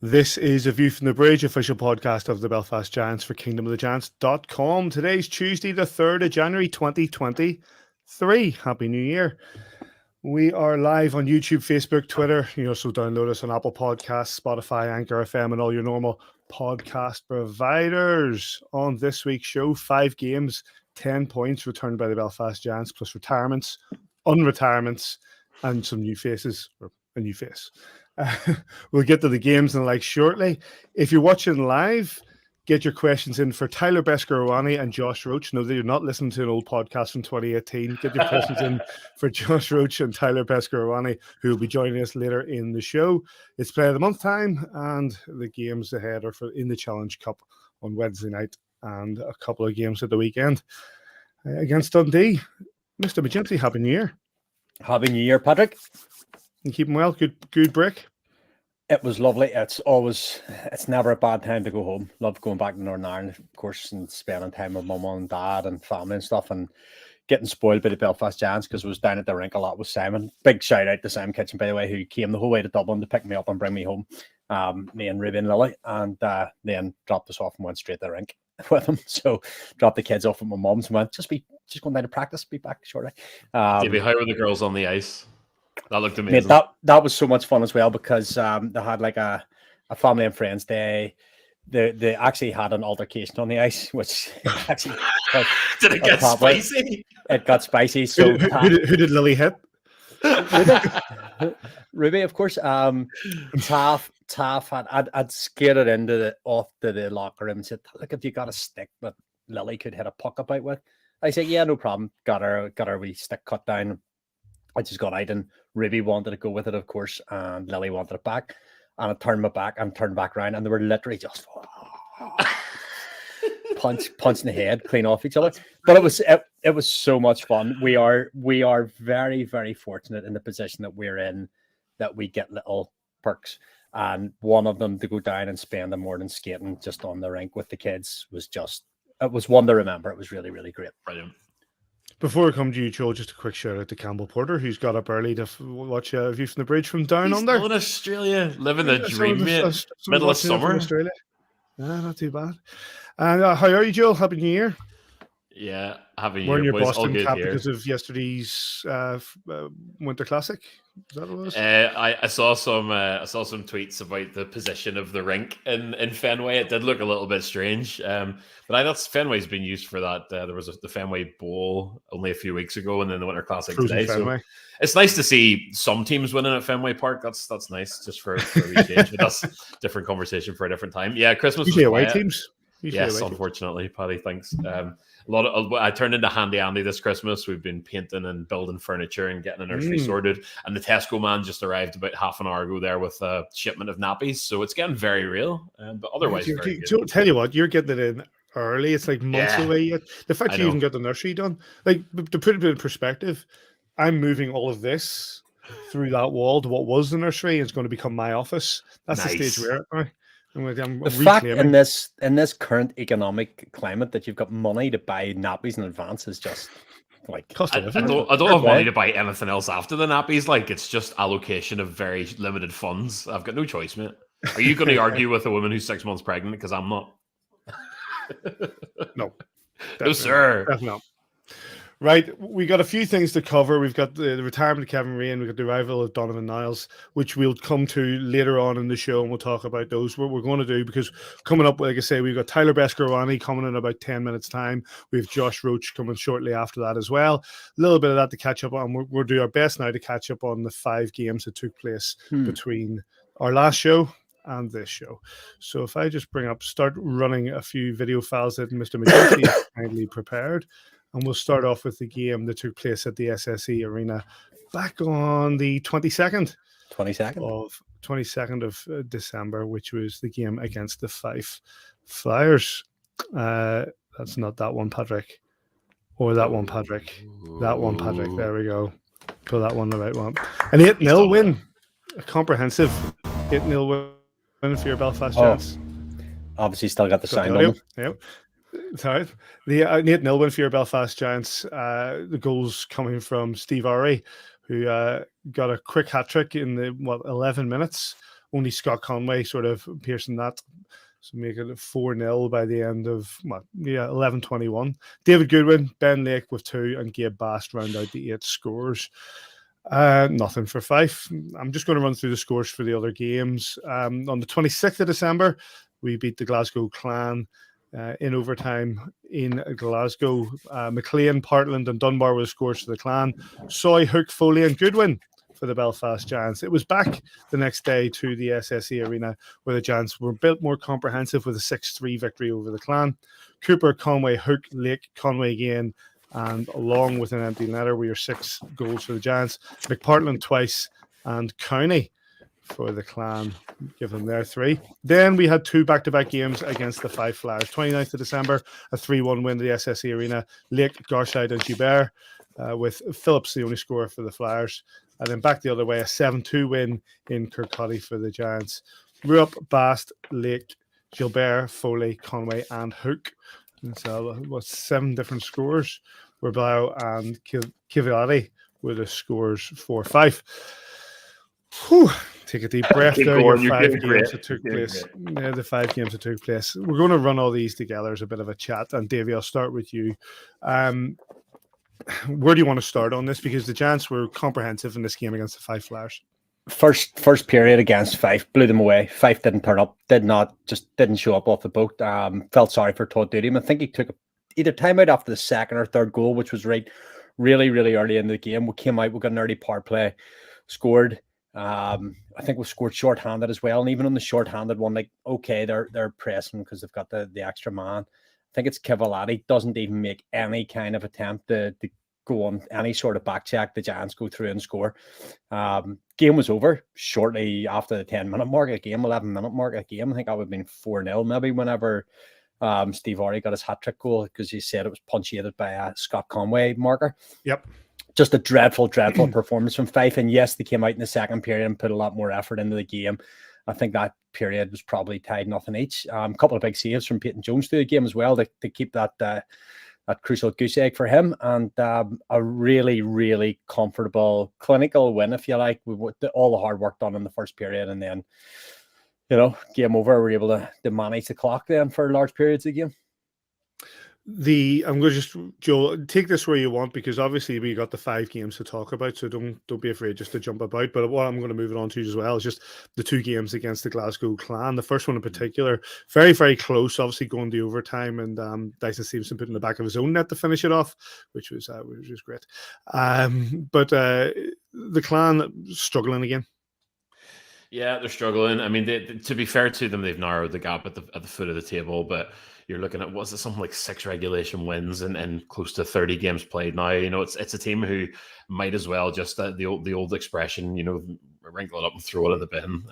This is A View from the Bridge, official podcast of the Belfast Giants for kingdomofthegiants.com. Today's Tuesday, the 3rd of January, 2023. Happy New Year. We are live on YouTube, Facebook, Twitter. You can also download us on Apple Podcasts, Spotify, Anchor FM, and all your normal podcast providers. On this week's show, 5 games, 10 points returned by the Belfast Giants, plus retirements, unretirements, and some new faces, or a new face. We'll get to the games and the like shortly. If you're watching live, get your questions in for Tyler Beskorowany and Josh Roach. No, that you're not listening to an old podcast from 2018. Get your questions in for Josh Roach and Tyler Beskorowany, who will be joining us later in the show. It's Play of the Month time, and the games ahead are in the Challenge Cup on Wednesday night and a couple of games at the weekend against Dundee. Mr. McGinty, Happy New Year. Happy New Year, Patrick. You keeping well? Good break? It was lovely. It's never a bad time to go home. Love going back to Northern Ireland, of course, and spending time with mum and dad and family and stuff, and getting spoiled by the Belfast Giants because I was down at the rink a lot with Simon. Big shout out to Simon Kitchen, by the way, who came the whole way to Dublin to pick me up and bring me home. Me and Ruby and Lily, and then dropped us off and went straight to the rink with him. So dropped the kids off at my mum's and went, just going down to practice, be back shortly. Davey, how were the girls on the ice? That looked amazing. Mate, that was so much fun as well because they had like a family and friends day. They actually had an altercation on the ice, which actually did it get spicy? It got spicy. So who did Lily hit? Ruby, of course. Taff I'd skated off to the locker room and said, "Look, if you got a stick that Lily could hit a puck about with," I said, "Yeah, no problem." Got her wee stick cut down. I just got out, and Ruby wanted to go with it, of course, and Lily wanted it back. And I turned my back and turned back around, and they were literally just punching the head clean off each other. But it was so much fun. We are very, very fortunate in the position that we're in, that we get little perks. And one of them, to go down and spend the morning skating just on the rink with the kids, it was one to remember. It was really, really great. Brilliant. Before I come to you, Joel, just a quick shout out to Campbell Porter, who's got up early to watch A View from the Bridge from down under. Still in Australia, living the dream, mate. Middle of summer. Australia. Not too bad. And how are you, Joel? Happy New Year. Yeah, happy New Year. Wearing your boys. Boston cap here. because of yesterday's Winter Classic. Is that what it was? I saw some tweets about the position of the rink in Fenway. It did look a little bit strange, but that's Fenway's been used for that. There was the Fenway Bowl only a few weeks ago, and then the Winter Classic today. Fenway. So it's nice to see some teams winning at Fenway Park. That's nice, just for a wee change. But that's a different conversation for a different time. Yeah, Christmas Usually was away quiet. teams. Yes, unfortunately, Paddy. Thanks. I turned into Handy Andy this Christmas. We've been painting and building furniture and getting a nursery sorted. And the Tesco man just arrived about half an hour ago there with a shipment of nappies. So it's getting very real. But otherwise, very good. Tell you what, you're getting it in early. It's like months away yet. The fact you even got the nursery done, like to put it in perspective, I'm moving all of this through that wall to what was the nursery. It's going to become my office. That's the stage we're at now. The fact in this current economic climate that you've got money to buy nappies in advance is just like I don't have money to buy anything else after the nappies. Like, it's just allocation of very limited funds. I've got no choice, mate. Are you going to argue with a woman who's 6 months pregnant? Because I'm not. No, sir. Definitely not. Right, we got a few things to cover. We've got the retirement of Kevin Raine. We've got the arrival of Donovan Niles, which we'll come to later on in the show, and we'll talk about those. What we're going to do, because coming up, like I say, we've got Tyler Beskorowany coming in about 10 minutes' time. We have Josh Roach coming shortly after that as well. A little bit of that to catch up on. We'll do our best now to catch up on the 5 games that took place between our last show and this show. So if I just start running a few video files that Mr. McGinty has kindly prepared. And we'll start off with the game that took place at the SSE Arena back on the 22nd of December, which was the game against the Fife Flyers. That's not that one, Patrick. Or that one, Patrick. That one, Patrick. There we go. Pull that one, the right one. An 8-0 win. A comprehensive 8-0 win for your Belfast Giants. Obviously still got the sound on them. Yep. Sorry. The 8-0 win for your Belfast Giants. The goals coming from Steve Urry, who got a quick hat trick in the 11 minutes. only Scott Conway sort of piercing that. So make it 4-0 by the end of 11:21. David Goodwin, Ben Lake with 2, and Gabe Bast round out the 8 scores. Nothing for Fife. I'm just going to run through the scores for the other games. On the 26th of December, we beat the Glasgow Clan in overtime in Glasgow. McLean, Partland, and Dunbar were the scores for the Clan. Soy, Hook, Foley, and Goodwin for the Belfast Giants. It was back the next day to the SSE Arena, where the Giants were built more comprehensive with a 6-3 victory over the Clan. Cooper, Conway, Hook, Lake, Conway again, and along with an empty netter were your 6 goals for the Giants. McPartland twice, and County for the Clan, give them their 3. Then we had 2 back-to-back games against the Five Flyers. 29th of December, a 3-1 win to the SSE Arena. Lake, Garside, and Gilbert, with Phillips the only scorer for the Flyers. And then back the other way, a 7-2 win in Kirkcaldy for the Giants. Rupp, Bast, Lake, Gilbert, Foley, Conway, and Hook. And so, 7 different scores? Were Blau and Kiviati were the scores for Fife. Whew. Take a deep breath there. Your 5 games that took place. Yeah, the 5 games that took place. We're going to run all these together as a bit of a chat. And Davey, I'll start with you. Where do you want to start on this? Because the Giants were comprehensive in this game against the Five Flyers. First period against Fife, blew them away. Fife didn't turn up, didn't show up off the boat. Felt sorry for Todd Duty. I think he took either time out after the second or third goal, which was really early in the game. We came out, we got an early power play, scored. I think we scored short-handed as well. And even on the short-handed one, like, okay, they're pressing because they've got the extra man. I think it's Kivalati doesn't even make any kind of attempt to go on any sort of back check. The Giants go through and score. Game was over shortly after the 10-minute mark of the game, 11-minute mark of the game. I think that would have been 4-0 maybe whenever Steve Arty got his hat-trick goal, because he said it was punctuated by a Scott Conway marker. Yep. Just a dreadful performance from Fife. And yes, they came out in the second period and put a lot more effort into the game. I think that period was probably tied nothing each. A couple of big saves from Peyton Jones through the game as well to keep that crucial goose egg for him, and a really, really comfortable clinical win, if you like, with all the hard work done in the first period, and then, game over. We're able to manage the clock then for large periods of the game. I'm going to Joel, take this where you want, because obviously we got the 5 games to talk about, so don't be afraid just to jump about. But what I'm going to move it on to as well is just the 2 games against the Glasgow Clan. The first one in particular, very, very close, obviously going to overtime, and Dyson Stevenson put in the back of his own net to finish it off, which was great. But the Clan struggling again. Yeah, they're struggling. I mean, to be fair to them, they've narrowed the gap at the foot of the table, but you're looking at, was it something like 6 regulation wins and close to 30 games played now? It's a team who might as well just the old expression, wrinkle it up and throw it in the bin.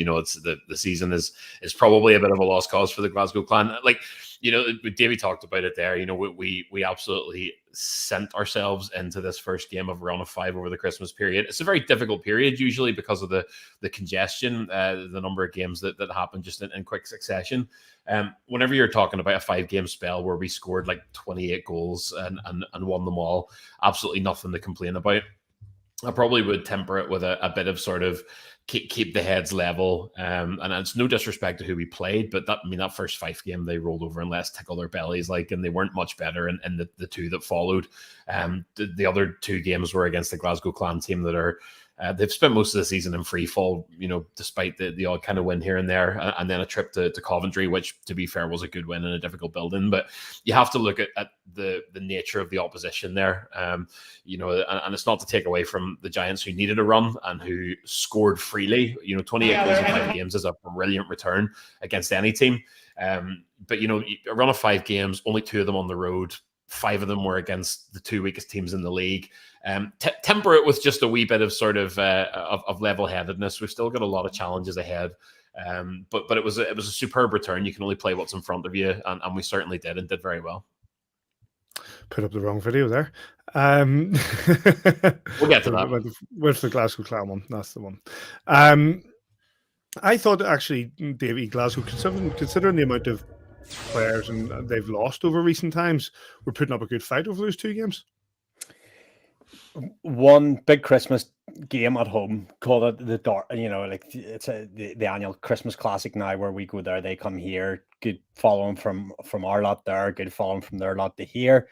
It's the season is probably a bit of a lost cause for the Glasgow Clan. Like, Davey talked about it there. We absolutely sent ourselves into this first game of a run of 5 over the Christmas period. It's a very difficult period usually because of the congestion, the number of games that happen just in quick succession. Whenever you're talking about a 5-game spell where we scored like 28 goals and won them all, absolutely nothing to complain about. I probably would temper it with a bit of sort of keep the heads level. And it's no disrespect to who we played, but that first Fife game, they rolled over and let us tickle their bellies, and they weren't much better in the 2 that followed. The other 2 games were against the Glasgow Clan team that are they've spent most of the season in free fall, despite the odd kind of win here and there, and then a trip to Coventry, which, to be fair, was a good win in a difficult building. But you have to look at the nature of the opposition there, and it's not to take away from the Giants, who needed a run and who scored freely. 28 goals in 5 games is a brilliant return against any team. But a run of 5 games, only 2 of them on the road. 5 of them were against the 2 weakest teams in the league. Temper it with just a wee bit of sort of level-headedness. We've still got a lot of challenges ahead, but it was a superb return. You can only play what's in front of you, and we certainly did, and did very well. Put up the wrong video there. We'll get to that. Where's the Glasgow Clan one? That's the one. I thought, actually, Davey, Glasgow, considering the amount of players and they've lost over recent times, we're putting up a good fight over those 2 games. One big Christmas game at home, call it the dark, like it's the annual Christmas classic now, where we go there, they come here. Good following from our lot there, good following from their lot to here.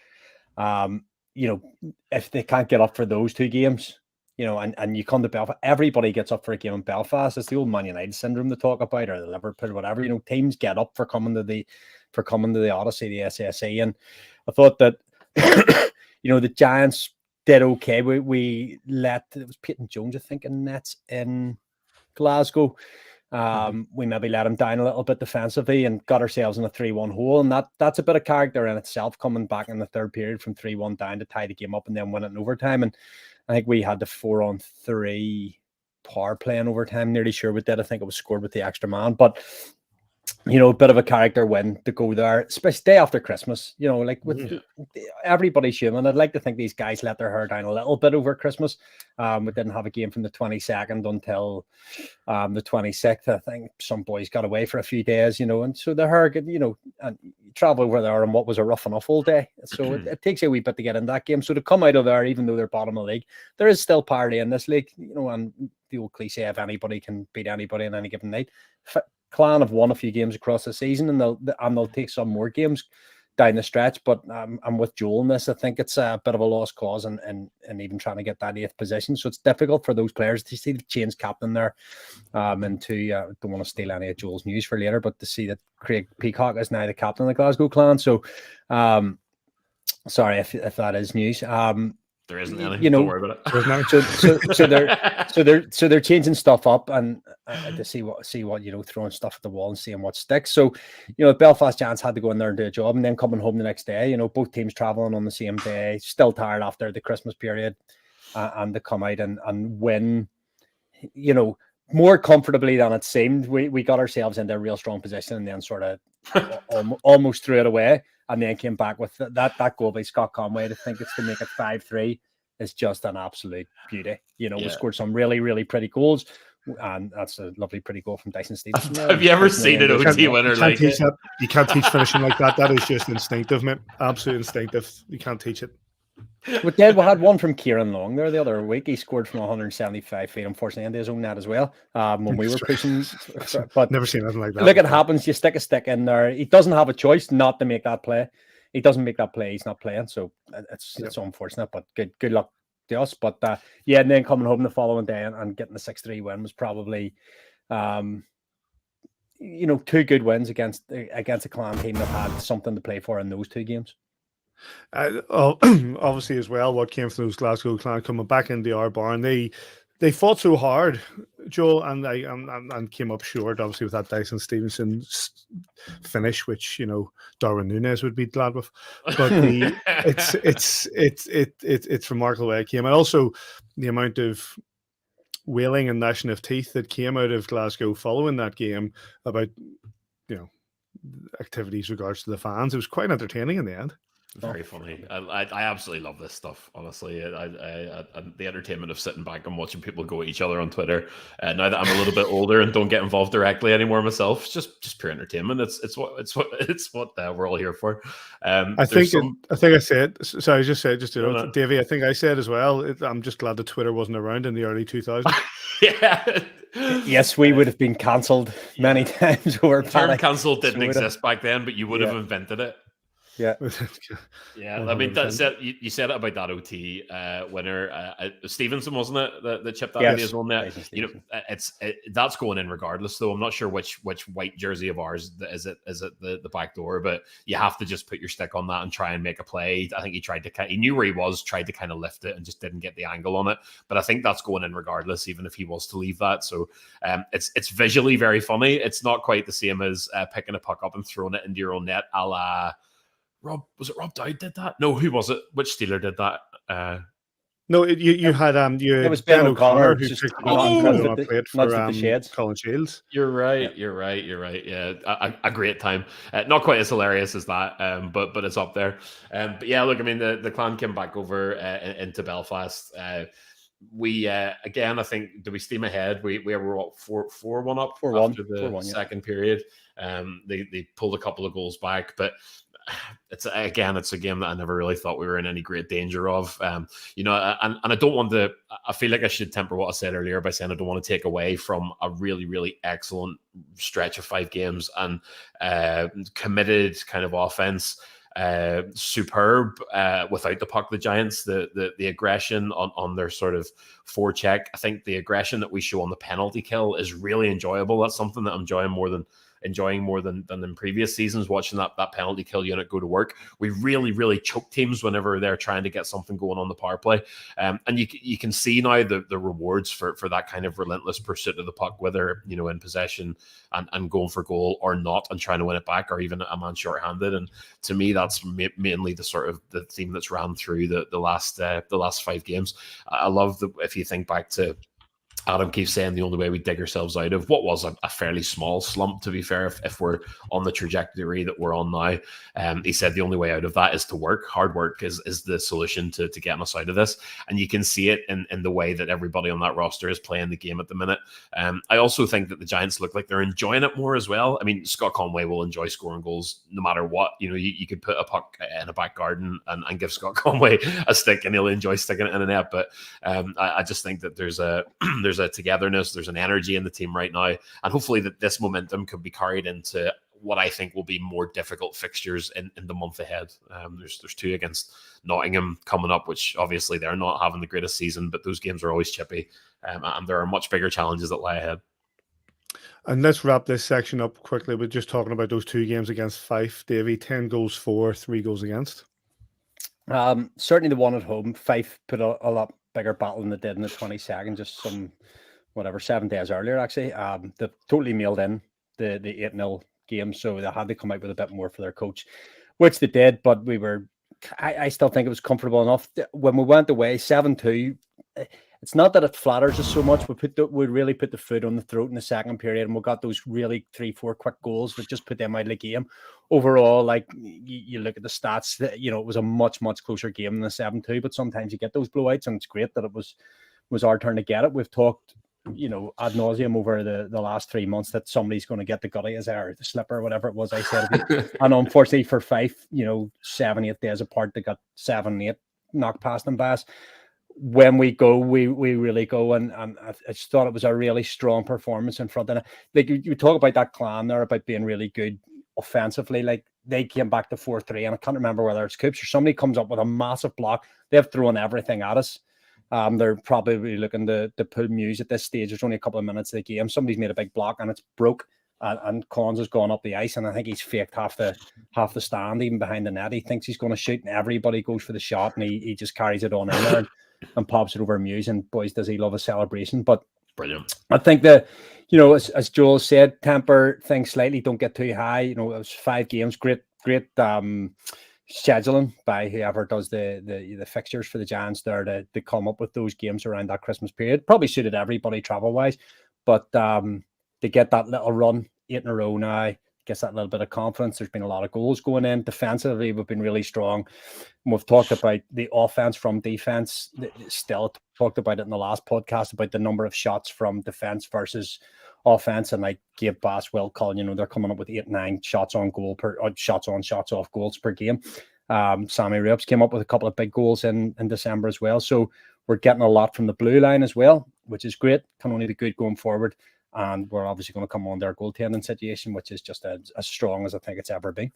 If they can't get up for those two games, and you come to Belfast, everybody gets up for a game in Belfast. It's the old Man United syndrome to talk about, or the Liverpool, whatever. Teams get up for coming to the Odyssey, the SSE, and I thought that the Giants did okay. We let, it was Peyton Jones, I think, in nets in Glasgow. We maybe let him down a little bit defensively and got ourselves in a 3-1 hole, and that's a bit of character in itself, coming back in the third period from 3-1 down to tie the game up and then win it in overtime. And I think we had the 4-on-3 power play in overtime, nearly sure we did. I think it was scored with the extra man, but a bit of a character win to go there, especially day after Christmas. With everybody's human. I'd like to think these guys let their hair down a little bit over Christmas. We didn't have a game from the 22nd until the 26th. I think some boys got away for a few days, and so the hair, and travel over there on what was a rough enough all day. So it takes you a wee bit to get in that game. So to come out of there, even though they're bottom of the league, there is still parity in this league, and the old cliche of anybody can beat anybody on any given night. Clan have won a few games across the season, and they'll take some more games down the stretch. But I'm with Joel in this. I think it's a bit of a lost cause, and even trying to get that 8th position. So it's difficult for those players to see the change captain there, and to don't want to steal any of Joel's news for later, but to see that Craig Peacock is now the captain of the Glasgow Clan. So sorry if that is news. There isn't any. Don't worry about it. So they're changing stuff up, and to see what throwing stuff at the wall and seeing what sticks. So Belfast Giants had to go in there and do a job, and then coming home the next day. Both teams traveling on the same day, still tired after the Christmas period, and to come out and win. More comfortably than it seemed. We got ourselves into a real strong position, and then sort of almost threw it away. And then came back with that goal by Scott Conway. To think it's to make it 5-3 is just an absolute beauty. We scored some really, really pretty goals, and that's a lovely, pretty goal from Dyson Stevenson. Have you ever seen an OT winner like it? You can't teach finishing like that. That is just instinctive, mate. Absolute instinctive. You can't teach it. We had one from Kieran Long there the other week. He scored from 175 feet, unfortunately, into his own net as well. When we were pushing, but never seen anything like that. Look, it happens. You stick a stick in there. He doesn't have a choice not to make that play. He doesn't make that play, he's not playing. So it's unfortunate, but good luck to us. But and then coming home the following day and getting the 6-3 win was probably, two good wins against a Clan team that had something to play for in those two games. Obviously as well, what came from those Glasgow Clan coming back into our barn, they fought so hard, Joel, and came up short, obviously, with that Dyson Stevenson finish, which Darwin Núñez would be glad with. But it's remarkable way it came, and also the amount of wailing and gnashing of teeth that came out of Glasgow following that game about activities regards to the fans. It was quite entertaining in the end. Very funny. I absolutely love this stuff, honestly. I the entertainment of sitting back and watching people go at each other on Twitter. Now that I'm a little bit older and don't get involved directly anymore myself, it's just pure entertainment. It's what we're all here for. I think I said. Sorry, Davey. I think I said as well. I'm just glad that Twitter wasn't around in the early 2000s. Yeah. Yes, we would have been cancelled many times over. The term cancelled didn't exist back then, but you would have invented it. Yeah, yeah. I mean, that's it. You said it about that OT winner, Stevenson, wasn't it? That chipped that in his own net. That's going in regardless. Though I'm not sure which white jersey of ours is it the back door, but you have to just put your stick on that and try and make a play. I think he knew where he was, tried to kind of lift it and just didn't get the angle on it. But I think that's going in regardless, even if he was to leave that. So it's visually very funny. It's not quite the same as picking a puck up and throwing it into your own net, a la. Rob Dowd did that? No, who was it? Which Steeler did that? No, you had it was Ben O'Connor who just played for Colin Shields. You're right. Yeah, a great time. Not quite as hilarious as that, but it's up there. But yeah, look, I mean, the Clan came back over into Belfast. We again, I think, do we steam ahead? We were 4-1 up after the second period. They pulled a couple of goals back, but it's a game that I never really thought we were in any great danger of. And I don't want to. I feel like I should temper what I said earlier by saying I don't want to take away from a really, really excellent stretch of 5 games and committed kind of offense. Superb without the puck. The Giants, the aggression on their sort of forecheck. I think the aggression that we show on the penalty kill is really enjoyable. That's something that I'm enjoying more than in previous seasons, watching that penalty kill unit go to work. We really, really choke teams whenever they're trying to get something going on the power play. And you can see now the rewards for that kind of relentless pursuit of the puck, whether, in possession and going for goal or not, and trying to win it back, or even a man shorthanded. And to me, that's mainly the sort of the theme that's ran through the last 5 games. I love if you think back to Adam keeps saying the only way we dig ourselves out of what was a fairly small slump, to be fair, if we're on the trajectory that we're on now. He said the only way out of that is to work. Hard work is the solution to getting us out of this. And you can see it in the way that everybody on that roster is playing the game at the minute. I also think that the Giants look like they're enjoying it more as well. I mean, Scott Conway will enjoy scoring goals no matter what. You could put a puck in a back garden and give Scott Conway a stick and he'll enjoy sticking it in a net. But I just think that there's a togetherness, there's an energy in the team right now, and hopefully that this momentum could be carried into what I think will be more difficult fixtures in the month ahead. There's 2 against Nottingham coming up, which obviously they're not having the greatest season, but those games are always chippy, and there are much bigger challenges that lie ahead. And let's wrap this section up quickly with just talking about those 2 games against Fife. Davy, 10 goals for, 3 goals against. Certainly the one at home, Fife put a lot bigger battle than they did in the 22nd, just 7 days earlier, actually. They totally mailed in the 8-0 game, so they had to come out with a bit more for their coach, which they did, but I still think it was comfortable enough. When we went away 7-2, it's not that it flatters us so much. We really put the foot on the throat in the second period, and we got those really 3-4 quick goals that just put them out of the game. Overall, like you look at the stats, it was a much, much closer game than the 7-2, but sometimes you get those blowouts, and it's great that it was our turn to get it. We've talked ad nauseum over the last 3 months that somebody's going to get the gutty or the slipper, whatever it was I said. And unfortunately for Fife, 7-8 days apart, they got 7-8 knocked past them by us. When we go, we really go, and I just thought it was a really strong performance in front. And like you talk about that clan there about being really good offensively, like they came back to 4-3, and I can't remember whether it's Coops or somebody comes up with a massive block. They've thrown everything at us. They're probably looking to pull Muse at this stage. There's only a couple of minutes of the game. Somebody's made a big block and it's broke, and Collins has gone up the ice, and I think he's faked half the stand, even behind the net. He thinks he's going to shoot, and everybody goes for the shot, and he just carries it on in there and pops it over Muse. And boys, does he love a celebration! But brilliant. I think that as Joel said, temper things slightly, don't get too high. It was 5 games, great scheduling by whoever does the fixtures for the Giants there to come up with those games around that Christmas period. Probably suited everybody travel wise, but to get that little run 8 in a row now gets that little bit of confidence. There's been a lot of goals going in. Defensively, we've been really strong. And we've talked about the offense from defense. Still talked about it in the last podcast about the number of shots from defense versus offense, and like Gabe Bass, Will Cullen, they're coming up with 8-9 shots on goal shots off goals per game. Sammy Rips came up with a couple of big goals in December as well. So we're getting a lot from the blue line as well, which is great. Can only be good going forward. And we're obviously going to come on their goaltending situation, which is just as strong as I think it's ever been.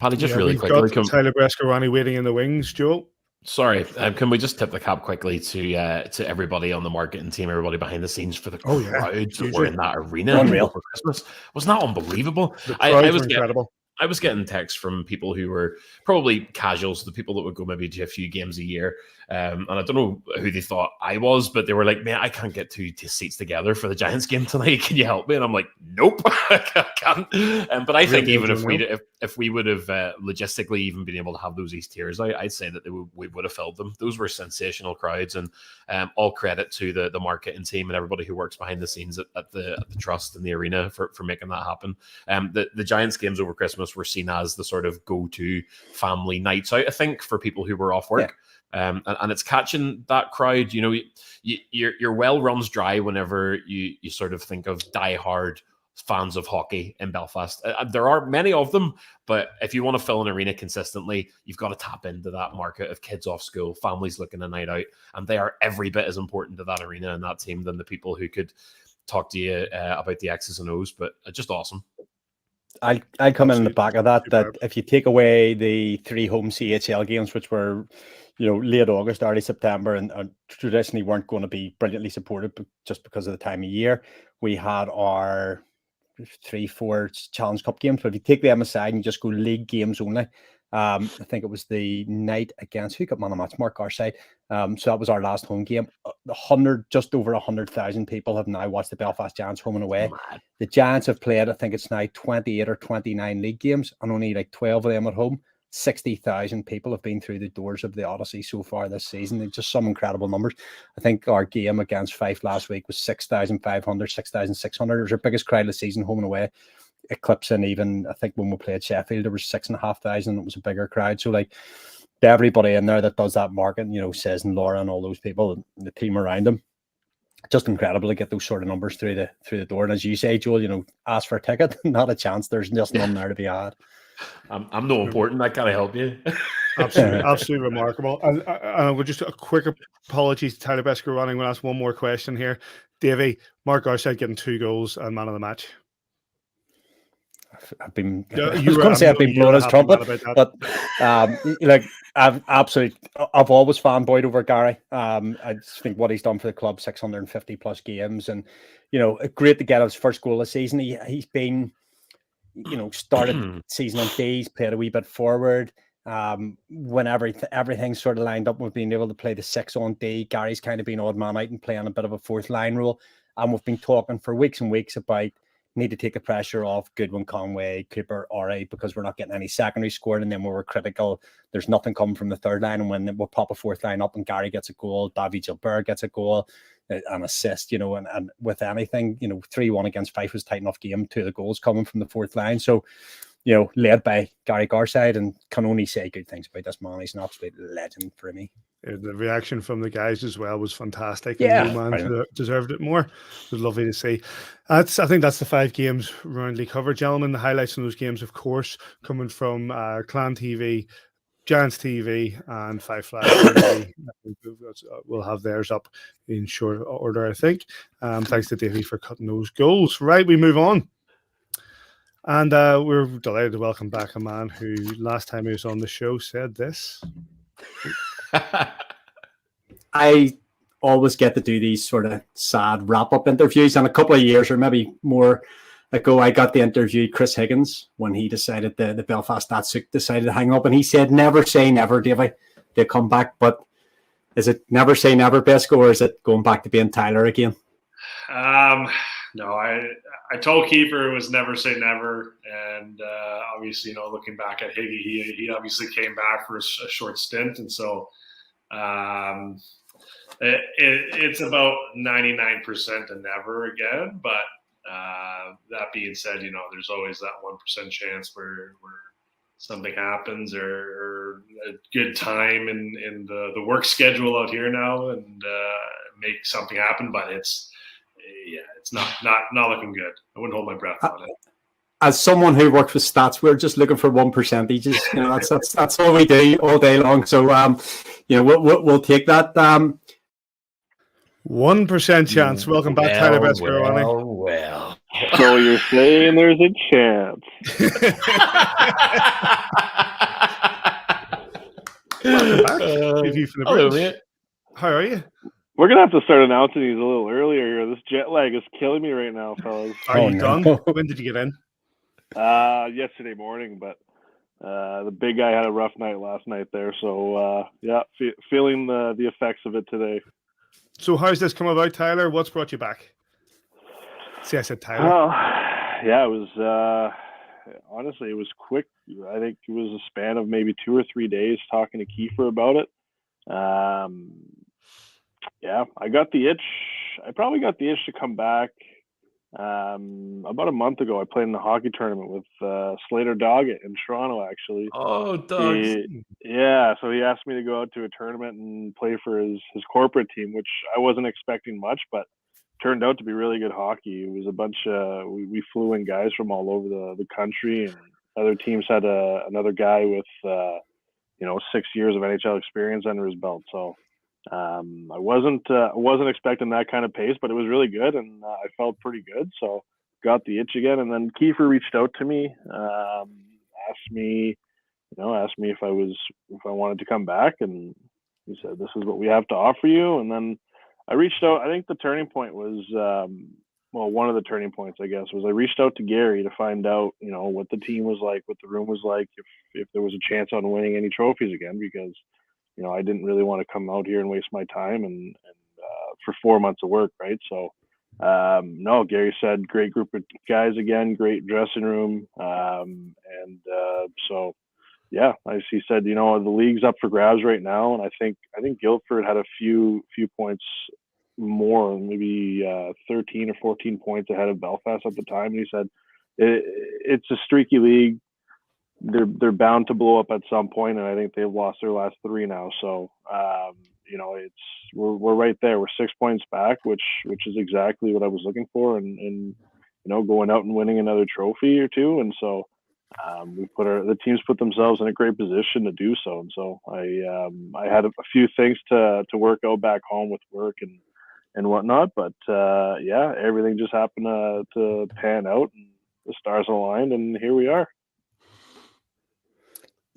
Paddy, just really quickly, Tyler Beskorowany waiting in the wings, Joel. Sorry, can we just tip the cap quickly to everybody on the marketing team, everybody behind the scenes for the crowds that were in that arena for Christmas? Wasn't that unbelievable? I was incredible. I was getting texts from people who were probably casuals, the people that would go maybe to a few games a year. And I don't know who they thought I was, but they were like, man, I can't get two seats together for the Giants game tonight. Can you help me? And I'm like, nope, I can't. But I think even if we would have logistically even been able to have those East tiers, I'd say that we would have filled them. Those were sensational crowds, and all credit to the marketing team and everybody who works behind the scenes at the Trust and the arena for making that happen. The Giants games over Christmas were seen as the sort of go-to family nights out, I think, for people who were off work. Yeah. And it's catching that crowd. Your well runs dry whenever you sort of think of diehard fans of hockey in Belfast. There are many of them, but if you want to fill an arena consistently, you've got to tap into that market of kids off school, families looking a night out, and they are every bit as important to that arena and that team than the people who could talk to you about the X's and O's. But just awesome. I'll come in the back of that. That if you take away the 3 home CHL games, which were, late August, early September, and traditionally weren't going to be brilliantly supported just because of the time of year, we had our 3-4 Challenge Cup games. But if you take them aside and just go league games only, I think it was the night against, who got man of match? Mark Garside. So that was our last home game. Just over 100,000 people have now watched the Belfast Giants home and away. The Giants have played, I think it's now 28 or 29 league games, and only like 12 of them at home. 60,000 people have been through the doors of the Odyssey so far this season. It's just some incredible numbers. I think our game against Fife last week was 6,500, 6,600. It was our biggest crowd of the season, home and away. Eclipsing even, I think when we played Sheffield, there was 6,500. It was a bigger crowd. So like to everybody in there that does that market, Says and Laura and all those people, the team around them, just incredible to get those sort of numbers through the door. And as you say, Joel, ask for a ticket, not a chance. There's just none there to be had. I'm no important. I can't help you. Absolutely remarkable. And we'll just a quick apologies to Tyler Beskorowany. I'm going to ask one more question here. Davey, Mark Garside getting 2 goals and man of the match. I've been blowing his trumpet, but I've always fanboyed over Gary. I just think what he's done for the club, 650 plus games, and great to get his first goal this season. He's been, started the season on D's, played a wee bit forward. When everything sort of lined up with being able to play the 6 on D, Gary's kind of been odd man out and playing a bit of a 4th line role. And we've been talking for weeks and weeks about need to take the pressure off Goodwin, Conway, Cooper, Ori, because we're not getting any secondary scoring. And then when we're critical, there's nothing coming from the 3rd line. And when we'll pop a 4th line up and Gary gets a goal, David Gilbert gets a goal, an assist, and with anything, 3-1 against Fife was tight enough game, 2 of the goals coming from the 4th line. So, led by Gary Garside, and can only say good things about this man. He's an absolute legend for me. The reaction from the guys as well was fantastic. Yeah, no man deserved it more. It was lovely to see. I think that's the 5 games roundly covered, gentlemen. The highlights from those games, of course, coming from Clan TV, Giants TV, and Five Flags TV. We'll have theirs up in short order, I think. Thanks to Davey for cutting those goals. Right, we move on. And we're delighted to welcome back a man who last time he was on the show said this. I always get to do these sort of sad wrap-up interviews, and a couple of years or maybe more ago, I got to interview Chris Higgins when he decided the Belfast Datsuk decided to hang up, and he said, "Never say never, Davey. They come back." But is it never say never, Besco, or is it going back to being Tyler again? No, I told Kiefer it was never say never, and obviously, looking back at Higgy, he obviously came back for a short stint, and so it's about 99% a never again. But that being said, there's always that 1% chance where something happens or a good time in the work schedule out here now and make something happen. But it's not looking good. I wouldn't hold my breath on it. As someone who works with stats, we're just looking for 1%. That's all we do all day long. So we'll take that. 1% chance. Welcome back, Tyler Beskorowany. Well. So you're saying there's a chance? Welcome back. Hello, mate. How are you? We're going to have to start announcing these a little earlier here. This jet lag is killing me right now, fellas. Are you done? When did you get in? Yesterday morning, but the big guy had a rough night last night there. So, feeling the effects of it today. So how's this come about, Tyler? What's brought you back? See, I said Tyler. It was, honestly, it was quick. I think it was a span of maybe 2 or 3 days talking to Kiefer about it. I got the itch. I probably got the itch to come back about a month ago. I played in the hockey tournament with Slater Doggett in Toronto, actually. Oh, Dogs. So he asked me to go out to a tournament and play for his corporate team, which I wasn't expecting much, but turned out to be really good hockey. It was a bunch of we flew in guys from all over the country, and other teams had another guy with 6 years of NHL experience under his belt. So I wasn't expecting that kind of pace, but it was really good, and I felt pretty good. So got the itch again, and then Kiefer reached out to me, asked me if I wanted to come back, and he said, "This is what we have to offer you." And then I reached out. I think the turning point was, one of the turning points, I guess, was I reached out to Gary to find out, what the team was like, what the room was like, if there was a chance on winning any trophies again, because, I didn't really want to come out here and waste my time and for 4 months of work, right? So, no, Gary said, great group of guys again, great dressing room, so. Yeah, as he said, the league's up for grabs right now, and I think Guildford had a few points more, maybe 13 or 14 points ahead of Belfast at the time. And he said it's a streaky league. They're bound to blow up at some point, and I think they've lost their last 3 now. So we're right there. We're 6 points back, which is exactly what I was looking for, and going out and winning another trophy or two, and so. The teams put themselves in a great position to do so, and so I had a few things to work out back home with work and whatnot, but everything just happened to pan out, and the stars aligned, and here we are.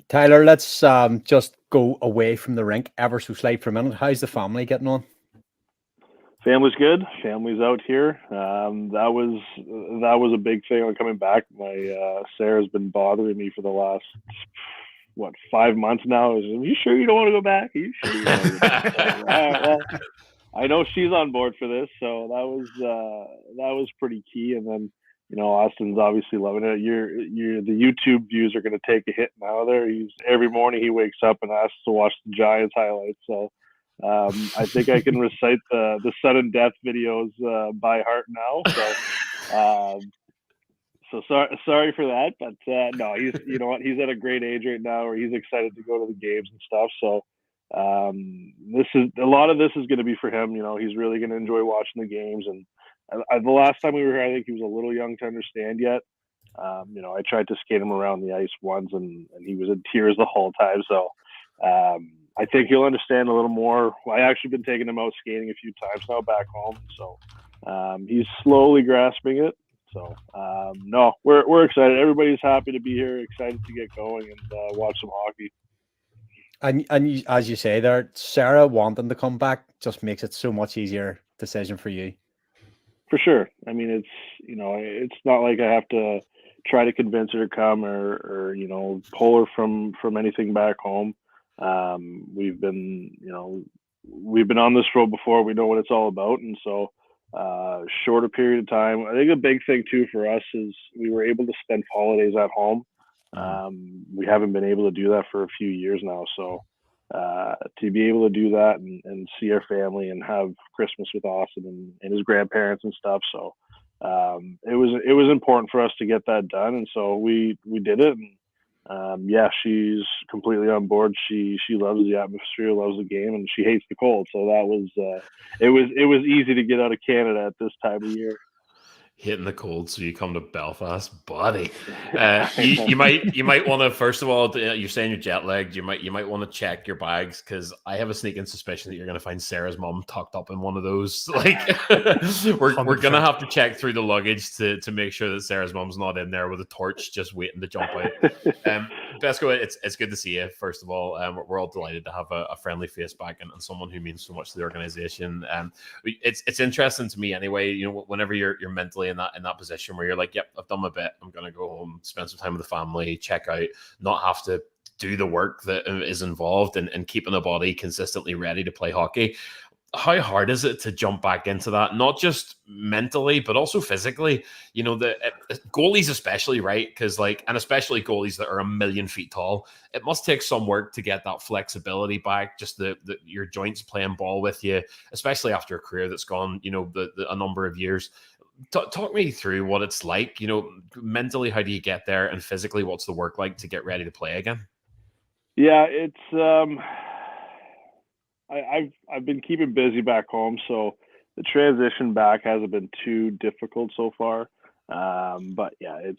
Tyler, let's just go away from the rink ever so slight for a minute. How's the family getting on? Family's good. Family's out here. That was a big thing on coming back. My Sarah's been bothering me for the last 5 months now. Are you sure you don't want to go back? Are you sure you want to go back? Well, I know she's on board for this, so that was pretty key. And then Austin's obviously loving it. The YouTube views are going to take a hit now. Every morning he wakes up and asks to watch the Giants highlights. So. I think I can recite the sudden death videos by heart now. So sorry for that, but no, he's he's at a great age right now where he's excited to go to the games and stuff. So a lot of this is going to be for him. He's really going to enjoy watching the games. And the last time we were here, I think he was a little young to understand yet. I tried to skate him around the ice once, and he was in tears the whole time. So. I think he'll understand a little more. I actually been taking him out skating a few times now back home, so he's slowly grasping it. So no, we're excited. Everybody's happy to be here, excited to get going and watch some hockey. And as you say there, Sarah wanting to come back just makes it so much easier decision for you. For sure. I mean, it's not like I have to try to convince her to come or pull her from anything back home. We've been on this road before. We know what it's all about, and so shorter period of time. I think a big thing too for us is we were able to spend holidays at home. We haven't been able to do that for a few years now, so to be able to do that and see our family and have Christmas with Austin and his grandparents and stuff. So it was important for us to get that done, and so we did it. And, she's completely on board. She loves the atmosphere, loves the game, and she hates the cold. So that was it was easy to get out of Canada at this time of year. Hitting the cold, so you come to Belfast, buddy. You might want to, first of all, you're saying you're jet lagged. You might want to check your bags, because I have a sneaking suspicion that you're going to find Sarah's mom tucked up in one of those. Like we're going to have to check through the luggage to make sure that Sarah's mom's not in there with a torch just waiting to jump out. Besko, it's good to see you. First of all, we're all delighted to have a friendly face back and someone who means so much to the organization. It's interesting to me anyway. Whenever you're mentally in that position where you're like, yep, I've done my bit, I'm gonna go home, spend some time with the family, check out, not have to do the work that is involved in keeping the body consistently ready to play hockey. How hard is it to jump back into that, not just mentally but also physically? The goalies especially, right? Because and especially goalies that are 1,000,000 feet tall, it must take some work to get that flexibility back, just your joints playing ball with you, especially after a career that's gone a number of years. Talk me through what it's like, mentally. How do you get there? And physically, what's the work like to get ready to play again? Yeah, it's I've been keeping busy back home, so the transition back hasn't been too difficult so far. But yeah,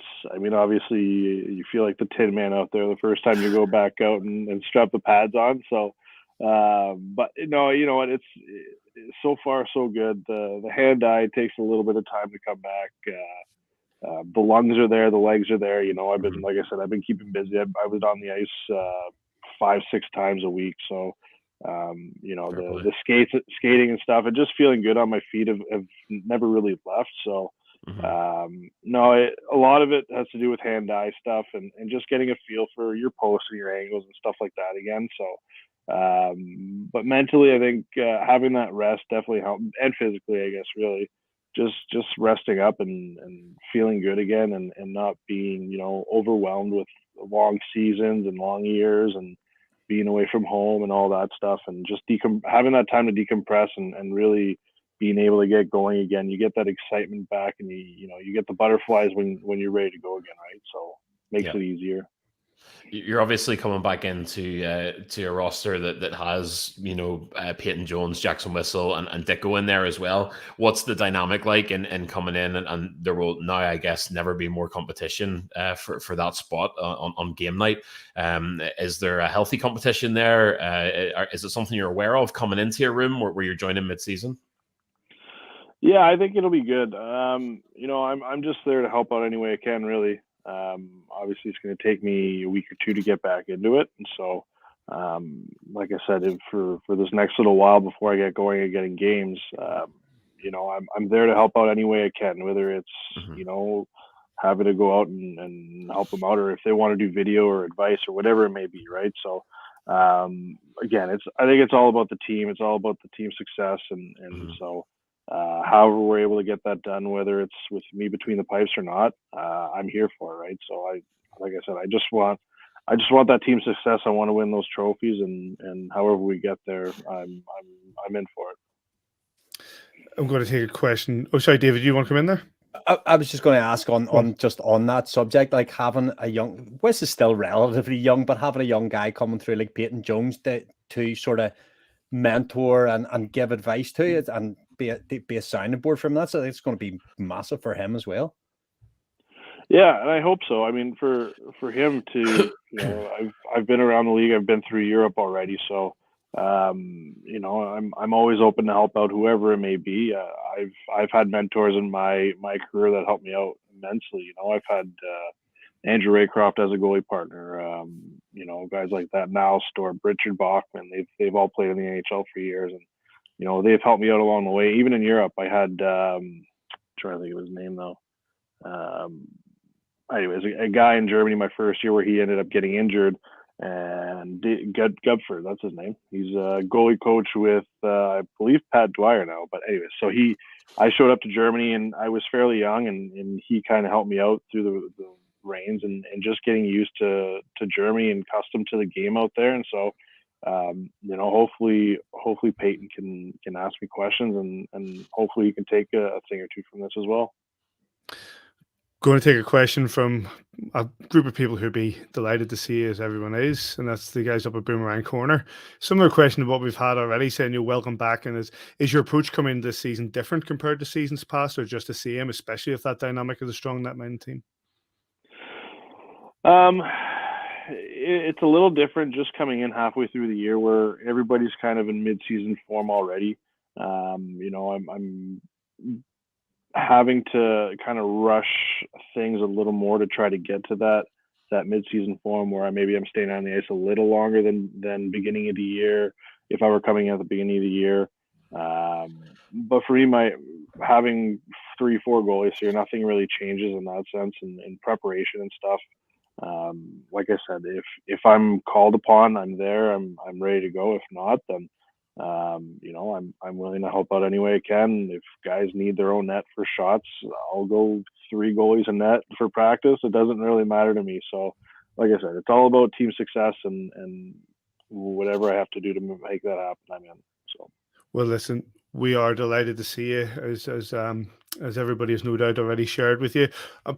obviously you feel like the Tin Man out there the first time you go back out and strap the pads on. So, but no, you know what? It's so far so good. The hand eye takes a little bit of time to come back. The lungs are there, the legs are there. I've been, like I said, I've been keeping busy. I was on the ice 5-6 times a week. So, the skating and stuff, and just feeling good on my feet have never really left. So, no, a lot of it has to do with hand-eye stuff and just getting a feel for your posts and your angles and stuff like that again. So, but mentally, I think having that rest definitely helped, and physically, I guess, really just resting up and feeling good again, and not being overwhelmed with long seasons and long years and being away from home and all that stuff, and just having that time to decompress and really being able to get going again. You get that excitement back, and you get the butterflies when you're ready to go again, right? So makes it easier. You're obviously coming back into to a roster that has Peyton Jones, Jackson Whistle, and Dicko in there as well. What's the dynamic like in coming in, and there will now, I guess, never be more competition for that spot on game night. Is there a healthy competition there? Is it something you're aware of coming into your room where you're joining mid-season? Yeah, I think it'll be good. I'm just there to help out any way I can, really. Obviously, it's going to take me a week or two to get back into it, and so, like I said, for this next little while before I get going and getting games, I'm there to help out any way I can, whether it's having to go out and help them out, or if they want to do video or advice or whatever it may be, right? So, again, I think it's all about the team. It's all about the team success, and so. However we're able to get that done, whether it's with me between the pipes or not, I'm here for it, right? So like I said, I just want that team success. I want to win those trophies, and however we get there, I'm in for it. I'm going to take a question. Oh, sorry, David, you want to come in there? I was just going to ask on that subject, like having a young, Wes is still relatively young, but having a young guy coming through like Peyton Jones to sort of mentor and give advice to it and be a sounding board for him. So it's going to be massive for him as well. Yeah, and I hope so. I mean, for him to, I've been around the league. I've been through Europe already, so I'm always open to help out whoever it may be. I've had mentors in my career that helped me out immensely. I've had Andrew Raycroft as a goalie partner. Guys like that, Mal Storp, Richard Bachman. They've all played in the NHL for years, and they've helped me out along the way. Even in Europe, I had I'm trying to think of his name though. Anyways, a guy in Germany my first year where he ended up getting injured, and Gubford, that's his name. He's a goalie coach with I believe Pat Dwyer now. But anyways, so I showed up to Germany and I was fairly young, and he kind of helped me out through the reins and just getting used to Germany and accustomed to the game out there. And so hopefully Peyton can ask me questions, and hopefully he can take a thing or two from this as well. Going to take a question from a group of people who'd be delighted to see you, as everyone is, and that's the guys up at Boomerang Corner. Similar question to what we've had already, saying you're welcome back, and is your approach coming this season different compared to seasons past, or just the same, especially if that dynamic is a strong net mountain team? It's a little different just coming in halfway through the year where everybody's kind of in mid-season form already. I'm having to kind of rush things a little more to try to get to that mid-season form where maybe I'm staying on the ice a little longer than beginning of the year if I were coming in at the beginning of the year. But for me, having 3-4 goalies here, nothing really changes in that sense in preparation and stuff. Like I said, if I'm called upon, I'm there. I'm ready to go. If not, then I'm willing to help out any way I can. If guys need their own net for shots, I'll go 3 goalies a net for practice. It doesn't really matter to me. So, like I said, it's all about team success and whatever I have to do to make that happen, I'm in. So, well, listen, we are delighted to see you as as everybody has no doubt already shared with you.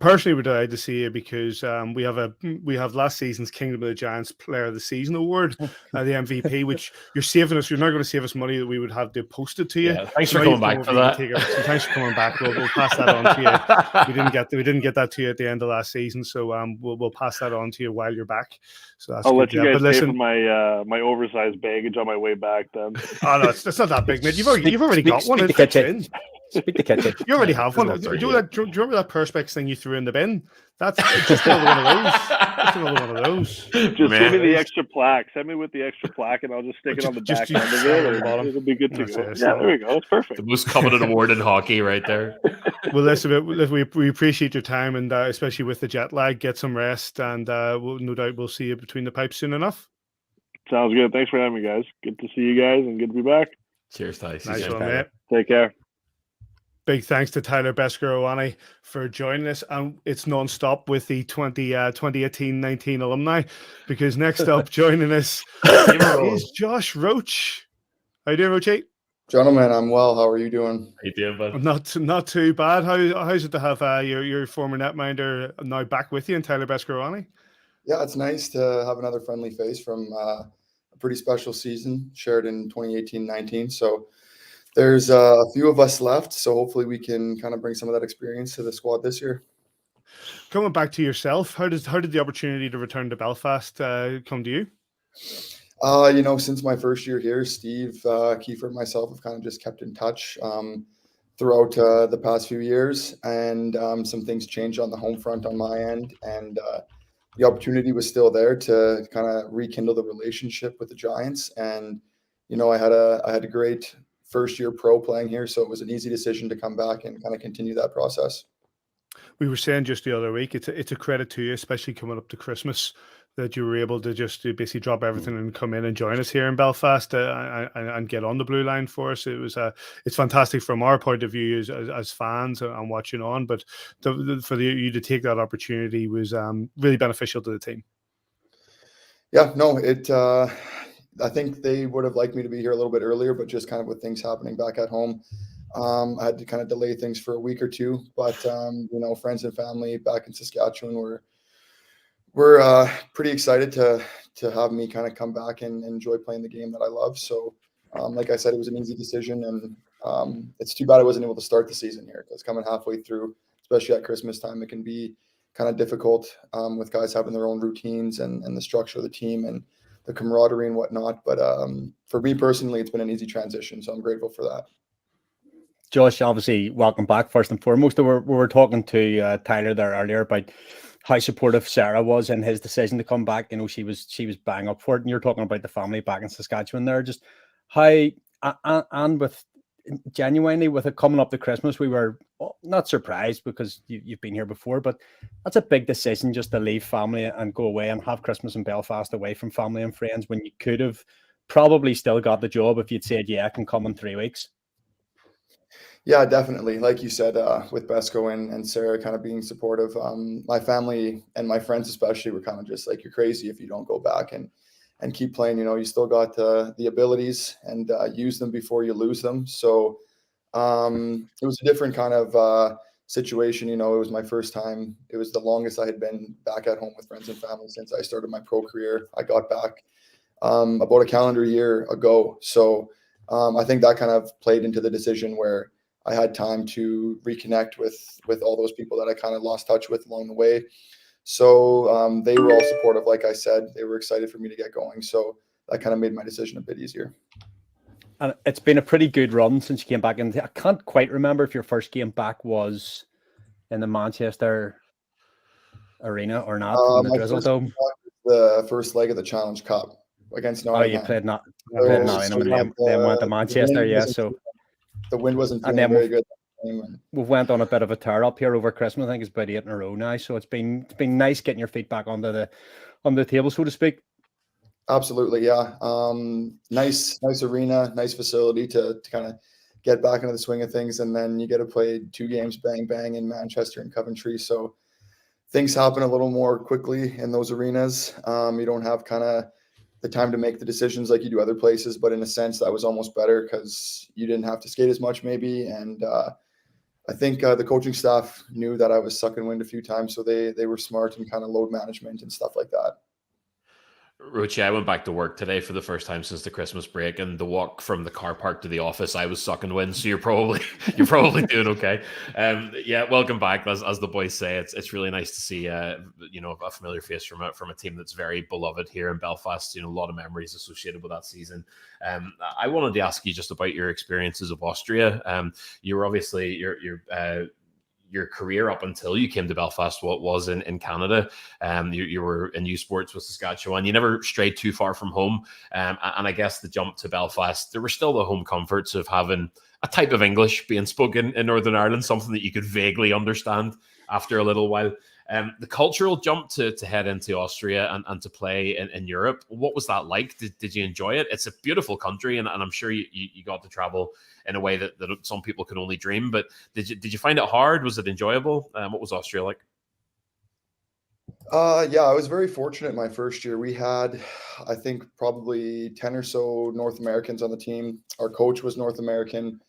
Personally, we're delighted to see you because we have last season's Kingdom of the Giants Player of the Season award, the MVP, which you're saving us. You're not going to save us money that we would have to post it to you. Yeah, thanks So for now coming you've back come for over, that. you can take it. So thanks for coming back. We'll pass that on to you. We didn't get that to you at the end of last season, so we'll pass that on to you while you're back. So that's I'll good. let you guys But pay listen, for my oversized baggage on my way back then. oh no, it's not that big, mate. You've already got one. Speak the It fits kitchen. in. Speak the kitchen. You already have one. Not Do sorry, you remember that Perspex thing you threw in the bin? That's just another one of those. Just another one of those. Just send me the extra plaque. Send me with the extra plaque, and I'll just stick it on the back end of it, and it'll be good to go. Yeah, there we go. It's perfect. The most coveted award in hockey, right there. Well, listen, we appreciate your time, and especially with the jet lag, get some rest, and no doubt we'll see you between the pipes soon enough. Sounds good. Thanks for having me, guys. Good to see you guys, and good to be back. Cheers, Tyce. Nice one, mate. Take care. Big thanks to Tyler Beskorowany for joining us. And it's non-stop with the 2018-19 alumni, because next up joining us is Josh Roach. How you doing, Roachy? Gentlemen, I'm well. How are you doing? How you doing, bud? Not too bad. How's it to have your former netminder now back with you, and Tyler Beskorowany? Yeah, it's nice to have another friendly face from a pretty special season shared in 2018-19. So there's a few of us left, so hopefully we can kind of bring some of that experience to the squad this year. Coming back to yourself, how did the opportunity to return to Belfast come to you? Since my first year here, Steve, Kiefer, and myself have kind of just kept in touch throughout the past few years, and some things changed on the home front on my end, and the opportunity was still there to kind of rekindle the relationship with the Giants. And I had a great first year pro playing here, so it was an easy decision to come back and kind of continue that process. We were saying just the other week, it's a credit to you, especially coming up to Christmas, that you were able to just basically drop everything and come in and join us here in Belfast and get on the blue line for us. It's fantastic from our point of view as fans and watching on, but for you to take that opportunity was really beneficial to the team. Yeah, no, I think they would have liked me to be here a little bit earlier, but just kind of with things happening back at home, I had to kind of delay things for a week or two. But friends and family back in Saskatchewan were pretty excited to have me kind of come back and enjoy playing the game that I love. So, like I said, it was an easy decision, and it's too bad I wasn't able to start the season here, because coming halfway through, especially at Christmas time, it can be kind of difficult with guys having their own routines and the structure of the team and the camaraderie and whatnot. But for me personally, it's been an easy transition, so I'm grateful for that. Josh, obviously, welcome back first and foremost. We were talking to Tyler there earlier about how supportive Sarah was in his decision to come back. She was bang up for it, and you're talking about the family back in Saskatchewan there. Just how and with genuinely with it coming up to Christmas, we were not surprised because you've been here before, but that's a big decision just to leave family and go away and have Christmas in Belfast away from family and friends, when you could have probably still got the job if you'd said, yeah, I can come in 3 weeks. Yeah, definitely. Like you said, with Besco and Sarah kind of being supportive, my family and my friends especially were kind of just like, you're crazy if you don't go back and keep playing. You still got the abilities, and use them before you lose them. So it was a different kind of situation. It was my first time. It was the longest I had been back at home with friends and family since I started my pro career. I got back about a calendar year ago. So I think that kind of played into the decision where I had time to reconnect with all those people that I kind of lost touch with along the way. So they were all supportive. Like I said, they were excited for me to get going. So that kind of made my decision a bit easier. And it's been a pretty good run since you came back. And I can't quite remember if your first game back was in the Manchester arena or not, in the Drizzle Dome. The first leg of the Challenge Cup against Nottingham. Oh, you played Nottingham and then went to Manchester, yeah. So the wind wasn't feeling very good. We've went on a bit of a tear up here over Christmas. I think it's about 8 in a row now. So it's been nice getting your feet back on the table, so to speak. Absolutely, yeah. Nice arena, nice facility to kind of get back into the swing of things, and then you get to play 2 games bang in Manchester and Coventry. So things happen a little more quickly in those arenas. You don't have kind of the time to make the decisions like you do other places, but in a sense that was almost better because you didn't have to skate as much maybe, and I think the coaching staff knew that I was sucking wind a few times, so they were smart in kind of load management and stuff like that. Roach, I went back to work today for the first time since the Christmas break, and the walk from the car park to the office, I was sucking wind. So you're probably doing okay. Yeah, welcome back. As the boys say, it's really nice to see a familiar face from a team that's very beloved here in Belfast. A lot of memories associated with that season. I wanted to ask you just about your experiences of Austria. You were obviously your career up until you came to Belfast, what was in Canada. You were in youth sports with Saskatchewan. You never strayed too far from home. And I guess the jump to Belfast, there were still the home comforts of having a type of English being spoken in Northern Ireland, something that you could vaguely understand after a little while. The cultural jump to head into Austria and to play in Europe, what was that like? Did you enjoy it? It's a beautiful country, and I'm sure you got to travel in a way that some people can only dream. But did you find it hard? Was it enjoyable? What was Austria like? Yeah, I was very fortunate my first year. We had, I think, probably 10 or so North Americans on the team. Our coach was North American.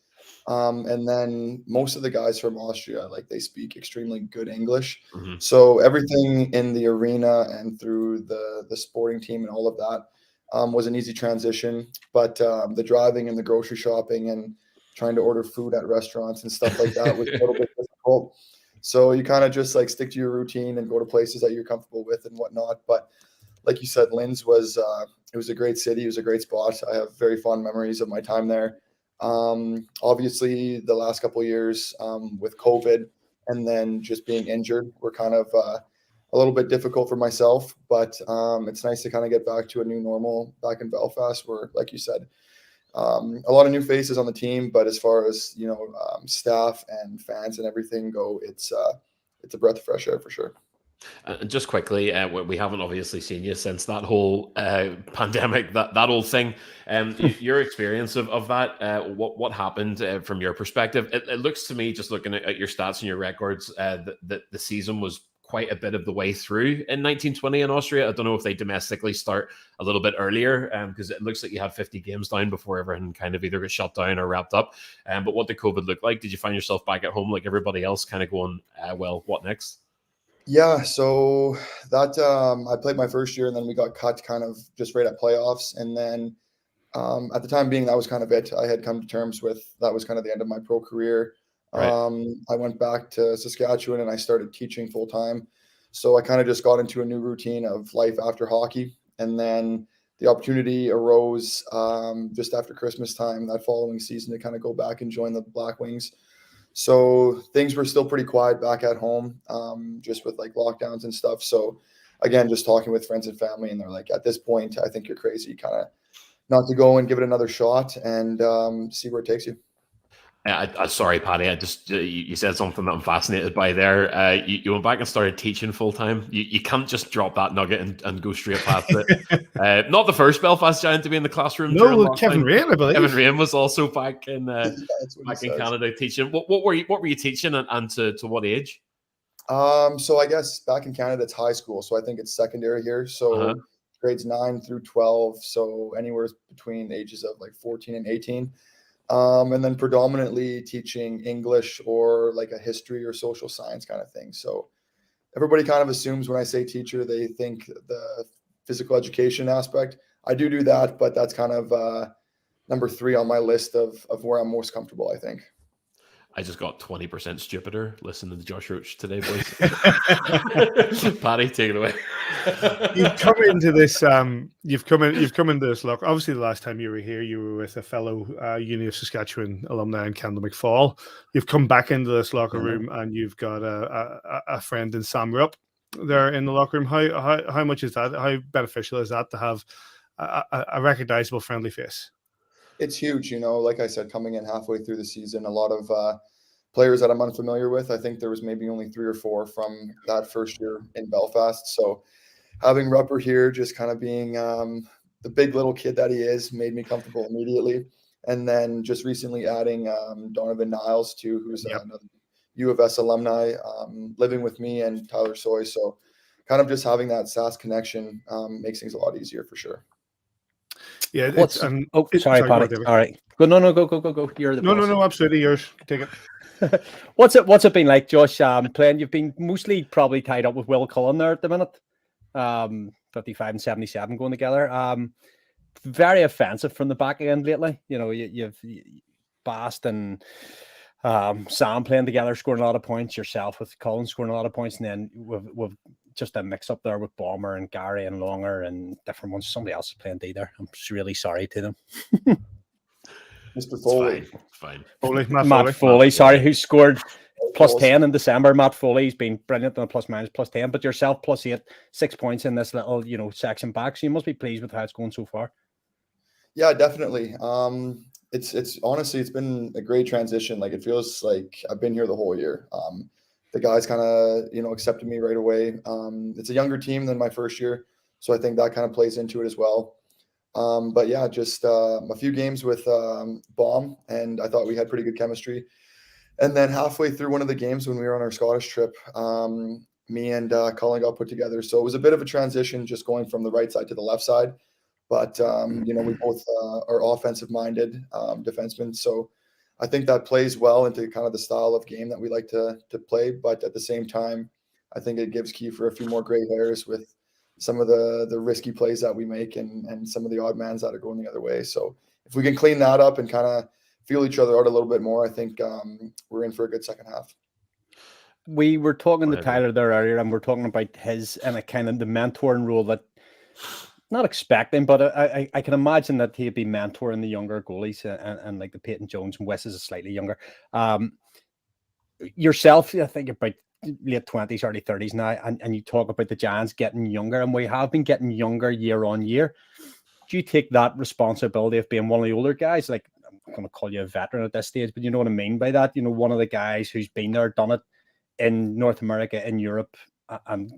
And then most of the guys from Austria, like they speak extremely good English. Mm-hmm. So everything in the arena and through the sporting team and all of that was an easy transition. But the driving and the grocery shopping and trying to order food at restaurants and stuff like that was a little bit difficult. So you kind of just like stick to your routine and go to places that you're comfortable with and whatnot. But like you said, Linz was it was a great city. It was a great spot. I have very fond memories of my time there. Obviously, the last couple of years with COVID and then just being injured were kind of a little bit difficult for myself. But it's nice to kind of get back to a new normal back in Belfast, where, like you said, a lot of new faces on the team. But as far as staff and fans and everything go, it's a breath of fresh air for sure. Just quickly, we haven't obviously seen you since that whole pandemic, that whole thing. Your experience of that, what happened from your perspective? It looks to me, just looking at your stats and your records, that the season was quite a bit of the way through in 1920 in Austria. I don't know if they domestically start a little bit earlier, because it looks like you had 50 games down before everything kind of either got shut down or wrapped up. But what did COVID look like? Did you find yourself back at home like everybody else, kind of going, well, what next? Yeah, so that I played my first year and then we got cut kind of just right at playoffs. And then at the time being, that was kind of it. I had come to terms with that was kind of the end of my pro career. Right. I went back to Saskatchewan and I started teaching full time. So I kind of just got into a new routine of life after hockey. And then the opportunity arose just after Christmas time that following season to kind of go back and join the Black Wings. So things were still pretty quiet back at home, just with like lockdowns and stuff. So again, just talking with friends and family, and they're like, at this point, I think you're crazy, kind of not to go and give it another shot and see where it takes you. Sorry, Paddy. I just you said something that I'm fascinated by there. You went back and started teaching full time. You can't just drop that nugget and go straight past it. Not the first Belfast Giant to be in the classroom. No, Kevin Raine, I believe. Kevin Raine was also back in in Canada teaching. What were you teaching, and to what age? So I guess back in Canada it's high school, so I think it's secondary here. So grades 9 through 12. So anywhere between the ages of like 14 and 18. And then predominantly teaching English or like a history or social science kind of thing. So everybody kind of assumes when I say teacher, they think the physical education aspect. I do that, but that's kind of number 3 on my list of where I'm most comfortable, I think. I just got 20% stupider listening to Josh Roach today, boys. Paddy, take it away. You've come into this. You've come into this look. Obviously, the last time you were here, you were with a fellow Uni of Saskatchewan alumni in Kendall McFall. You've come back into this locker room, and you've got a friend in Sam Rupp there in the locker room. How much is that? How beneficial is that to have a recognizable, friendly face? It's huge, like I said, coming in halfway through the season, a lot of players that I'm unfamiliar with. I think there was maybe only 3 or 4 from that first year in Belfast. So having Rupper here, just kind of being the big little kid that he is, made me comfortable immediately. And then just recently adding Donovan Niles too, who's another U of S alumni, living with me, and Tyler Soy. So kind of just having that SAS connection makes things a lot easier for sure. Yeah. Sorry, Paddy. All right. Go. No. You're the boss. No. Absolutely, yours. Take it. What's it been like, Josh? Playing, you've been mostly probably tied up with Will Cullen there at the minute. 55 and 77 going together. Very offensive from the back end lately. You know, you've Bast and Sam playing together, scoring a lot of points. Yourself with Cullen scoring a lot of points, and then we've just a mix up there with Bomber and Gary and Longer and different ones. Somebody else is playing D there. I'm just really sorry to them. Mr. Foley. It's fine. Foley, Matt Foley, sorry, who scored plus 10 in December. Matt Foley's been brilliant on a plus 10, but yourself plus 8, 6 points in this little, section back. So you must be pleased with how it's going so far. Yeah, definitely. It's honestly, it's been a great transition. Like, it feels like I've been here the whole year. The guys kind of, accepted me right away. It's a younger team than my first year, so I think that kind of plays into it as well. But yeah, just a few games with Bomb, and I thought we had pretty good chemistry. And then halfway through one of the games when we were on our Scottish trip, me and Colin got put together. So it was a bit of a transition just going from the right side to the left side. But, we both are offensive-minded defensemen. So I think that plays well into kind of the style of game that we like to play. But at the same time, I think it gives Kiefer a few more gray hairs with some of the risky plays that we make and some of the odd mans that are going the other way. So if we can clean that up and kind of feel each other out a little bit more, I think we're in for a good second half. We were talking to Tyler there earlier, and we're talking about his and a kind of the mentoring role that not expecting, but I can imagine that he'd be mentoring the younger goalies and like the Peyton Jones, and Wes is slightly younger. Yourself, I think you're about late 20s, early 30s now, and you talk about the Giants getting younger, and we have been getting younger year on year. Do you take that responsibility of being one of the older guys? Like, I'm going to call you a veteran at this stage, but you know what I mean by that? One of the guys who's been there, done it in North America, in Europe, and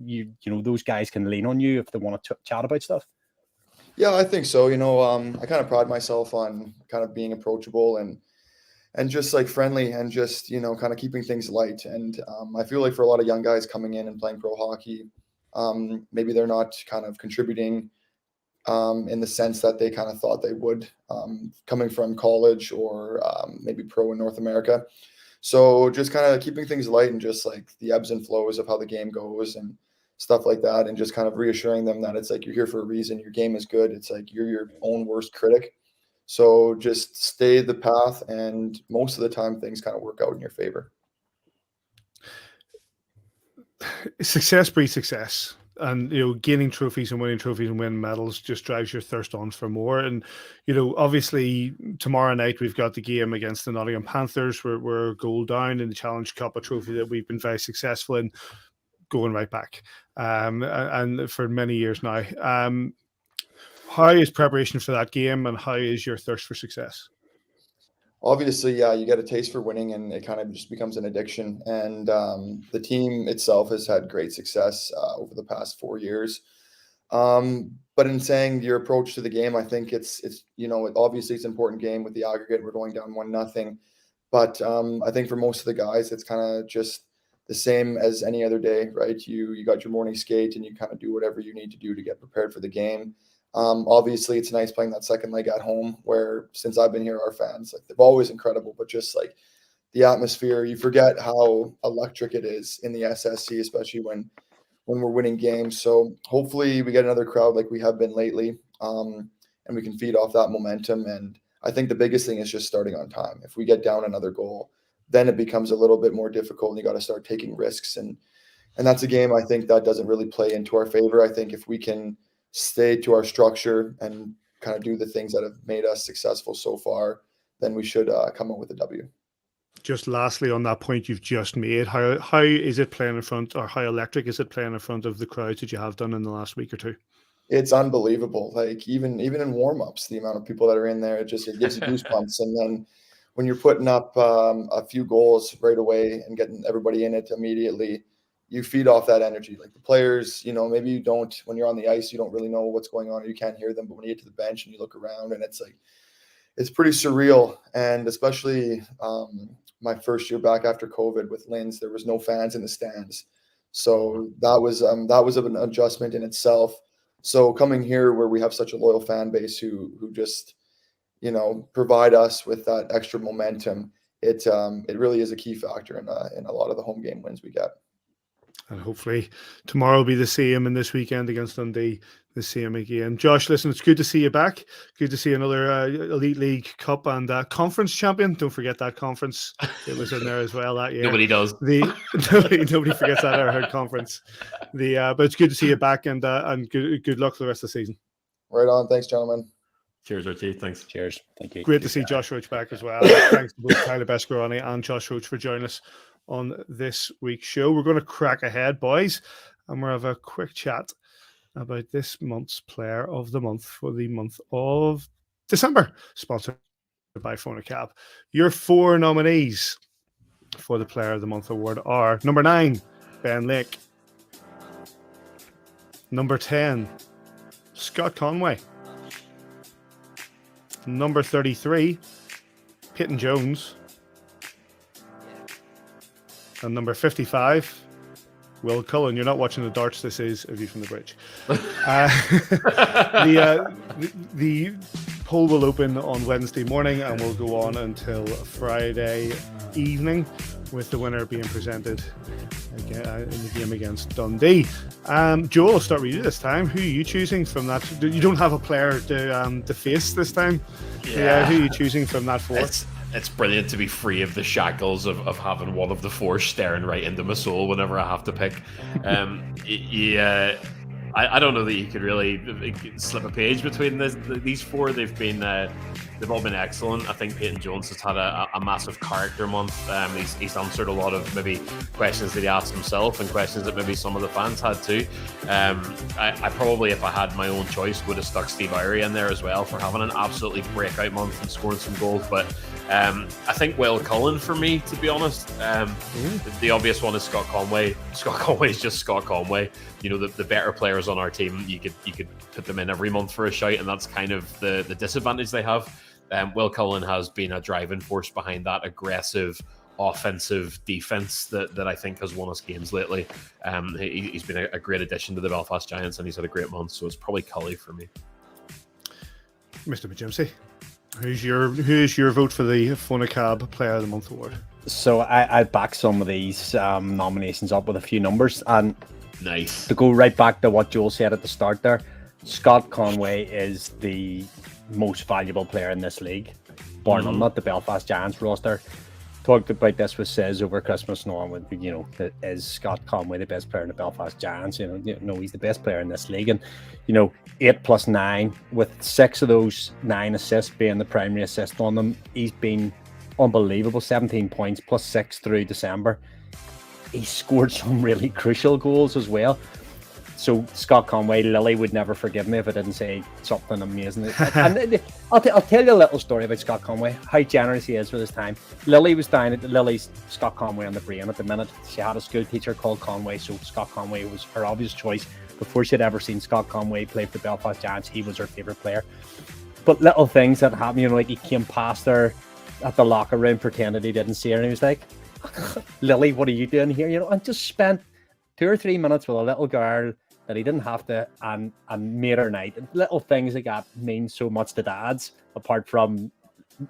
those guys can lean on you if they want to chat about stuff. Yeah, I think so. I kind of pride myself on kind of being approachable and just like friendly and just, kind of keeping things light. And I feel like for a lot of young guys coming in and playing pro hockey, maybe they're not kind of contributing in the sense that they kind of thought they would coming from college or maybe pro in North America. So just kind of keeping things light and just like the ebbs and flows of how the game goes and stuff like that, and just kind of reassuring them that it's like you're here for a reason. Your game is good. It's like you're your own worst critic. So just stay the path, and most of the time things kind of work out in your favor. Success breeds success. And, gaining trophies and winning medals just drives your thirst on for more. And, obviously tomorrow night we've got the game against the Nottingham Panthers. We're a goal down in the Challenge Cup, a trophy that we've been very successful in, going right back and for many years now. How is preparation for that game, and how is your thirst for success? Obviously, yeah, you get a taste for winning, and it kind of just becomes an addiction. And the team itself has had great success over the past 4 years. But in saying your approach to the game, I think it's obviously it's an important game with the aggregate. We're going down 1-0, but I think for most of the guys, it's kind of just the same as any other day, right? You got your morning skate and you kind of do whatever you need to do to get prepared for the game. Obviously it's nice playing that second leg at home, where since I've been here, our fans, like, they're always incredible, but just like the atmosphere, you forget how electric it is in the SSC, especially when we're winning games. So hopefully we get another crowd like we have been lately, and we can feed off that momentum. And I think the biggest thing is just starting on time. If we get down another goal, then it becomes a little bit more difficult, and you got to start taking risks. And that's a game I think that doesn't really play into our favor. I think if we can stay to our structure and kind of do the things that have made us successful so far, then we should come up with a W. Just lastly on that point you've just made, how is it playing in front, or how electric is it playing in front of the crowds that you have done in the last week or two? It's unbelievable. Like even in warm-ups, the amount of people that are in there, it gives you goosebumps. And then when you're putting up a few goals right away and getting everybody in it immediately, you feed off that energy. Like the players, maybe you don't, when you're on the ice, you don't really know what's going on, or you can't hear them. But when you get to the bench and you look around, and it's like, it's pretty surreal. And especially my first year back after COVID with Linz, there was no fans in the stands. So that was an adjustment in itself. So coming here where we have such a loyal fan base who just, provide us with that extra momentum, it really is a key factor in a lot of the home game wins we get. And hopefully tomorrow will be the same, and this weekend against Dundee, the same again. Josh, listen, it's good to see you back. Good to see another Elite League Cup and conference champion. Don't forget that conference. It was in there as well that year. Nobody does. Nobody forgets that I heard conference. But it's good to see you back, and good luck for the rest of the season. Right on. Thanks, gentlemen. Cheers, Richie. Thanks. Cheers. Thank you. Great to see Josh Roach back as well. Thanks to both Tyler Beskorowany and Josh Roach for joining us on this week's show. We're going to crack ahead, boys, and we'll have a quick chat about this month's Player of the Month for the month of December, sponsored by Phonacab. Your 4 nominees for the Player of the Month award are number 9, Ben Lake; number 10, Scott Conway; number 33, Peyton Jones; and number 55, Will Cullen. You're not watching the darts. This is A View from the Bridge. The poll will open on Wednesday morning and will go on until Friday evening, with the winner being presented again in the game against Dundee. Joel, I'll start with you this time. Who are you choosing from that? You don't have a player to face this time. Yeah. Who are you choosing from that 4? It's brilliant to be free of the shackles of having one of the 4 staring right into my soul whenever I have to pick. I don't know that you could really slip a page between these 4. They've all been excellent. I think Peyton Jones has had a massive character month. He's answered a lot of maybe questions that he asked himself and questions that maybe some of the fans had too. I probably, if I had my own choice, would have stuck Steve Irie in there as well for having an absolutely breakout month and scoring some goals. But I think Will Cullen for me, to be honest. The obvious one is Scott Conway. Scott Conway is just Scott Conway. You know, the better players on our team, you could put them in every month for a shout, and that's kind of the disadvantage they have. Will Cullen has been a driving force behind that aggressive offensive defense that I think has won us games lately. He's been a great addition to the Belfast Giants, and he's had a great month, so it's probably Cully for me. Mr. McJimsey, who's your vote for the Phonacab Player of the Month award? So I back some of these nominations up with a few numbers, and nice to go right back to what Joel said at the start there. Scott Conway is the most valuable player in this league, bar none. Not the Belfast Giants roster. Talked about this with Says over Christmas. Is Scott Conway the best player in the Belfast Giants? No, he's the best player in this league. And 8 plus 9, with 6 of those 9 assists being the primary assist on them, he's been unbelievable. 17 points plus 6 through December. He scored some really crucial goals as well. So Scott Conway, Lily would never forgive me if I didn't say something amazing. And I'll tell you a little story about Scott Conway, how generous he is with his time. Lily was down at Lily's Scott Conway on the brain at the minute. She had a school teacher called Conway, so Scott Conway was her obvious choice. Before she'd ever seen Scott Conway play for the Belfast Giants, he was her favourite player. But little things that happened, like he came past her at the locker room, pretended he didn't see her, and he was like, Lily, what are you doing here? And just spent 2 or 3 minutes with a little girl that he didn't have to, and made her night. And little things like that mean so much to dads, apart from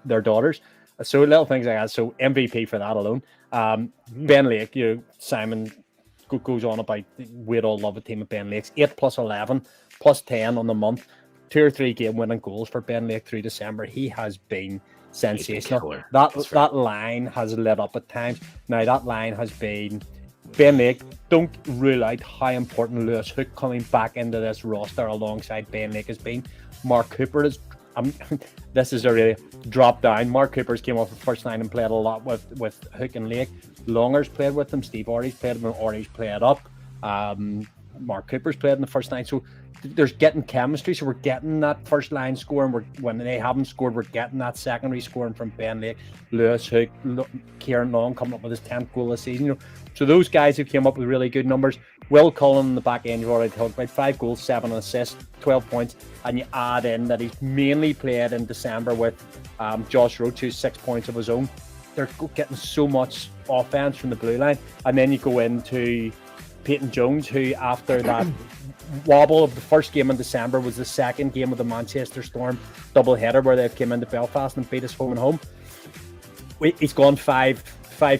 their daughters. So little things like that. So MVP for that alone. Ben Lake, Simon goes on about we'd all love a team of Ben Lakes. 8 plus 11 plus 10 on the month. 2 or 3 game winning goals for Ben Lake through December. He has been sensational. That line has lit up at times. Now that line has been Ben Lake. Don't rule out how important Lewis Hook coming back into this roster alongside Ben Lake has been. Mark Cooper is this is a really drop down. Mark Cooper's came off the first line and played a lot with Hook and Lake. Longer's played with them. Steve Orty's played with them. Orty's played up. Mark Cooper's played in the first line. So there's getting chemistry. So we're getting that first line scoring. When they haven't scored, we're getting that secondary scoring from Ben Lake, Lewis Hook, Kieran Long coming up with his 10th goal this season. So those guys who came up with really good numbers. Will Cullen in the back end, you've already talked about, 5 goals, 7 assists, 12 points. And you add in that he's mainly played in December with Josh Roach, who's 6 points of his own. They're getting so much offense from the blue line. And then you go into Peyton Jones, who after that wobble of the first game in December was the second game of the Manchester Storm doubleheader where they came into Belfast and beat us home and home. he's gone five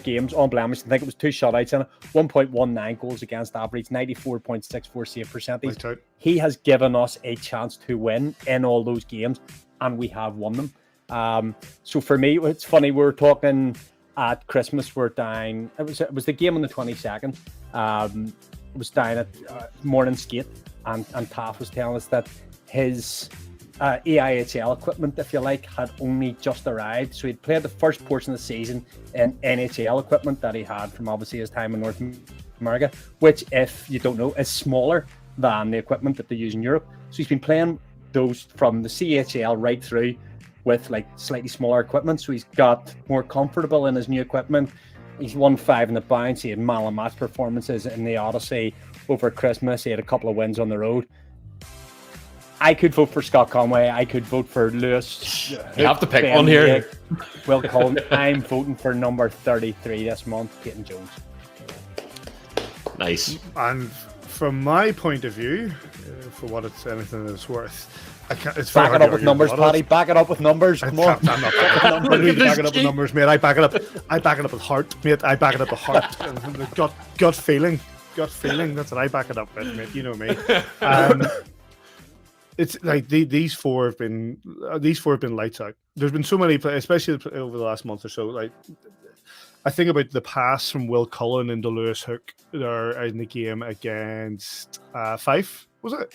games unblemished. I think it was 2 shutouts in it, 1.19 goals against average, 94.64 save percentage. Right. He has given us a chance to win in all those games, and we have won them. So for me, it's funny, we were talking at Christmas, we're down. It was the game on the 22nd. It was down at morning skate, and Taff was telling us that his AIHL equipment, if you like, had only just arrived. So he'd played the first portion of the season in NHL equipment that he had from obviously his time in North America, which, if you don't know, is smaller than the equipment that they use in Europe. So he's been playing those from the CHL right through with like slightly smaller equipment. So he's got more comfortable in his new equipment. He's won 5 in the bounce. He had man and match performances in the Odyssey over Christmas. He had a couple of wins on the road. I could vote for Scott Conway. I could vote for Lewis. You have to pick one here. Will Cullen. I'm voting for number 33 this month, Peyton Jones. Nice. And from my point of view, for what it's anything that it's worth, it's very back it up with numbers, Paddy. Back it up with numbers. Come on. I'm not back it up with numbers, mate. I back it up with heart, mate. I back it up with heart and the gut feeling. That's what I back it up with, mate. You know me. It's like these four have been lights out. There's been so many, especially over the last month or so. Like, I think about the pass from Will Cullen into Lewis Hook there in the game against Fife. Was it?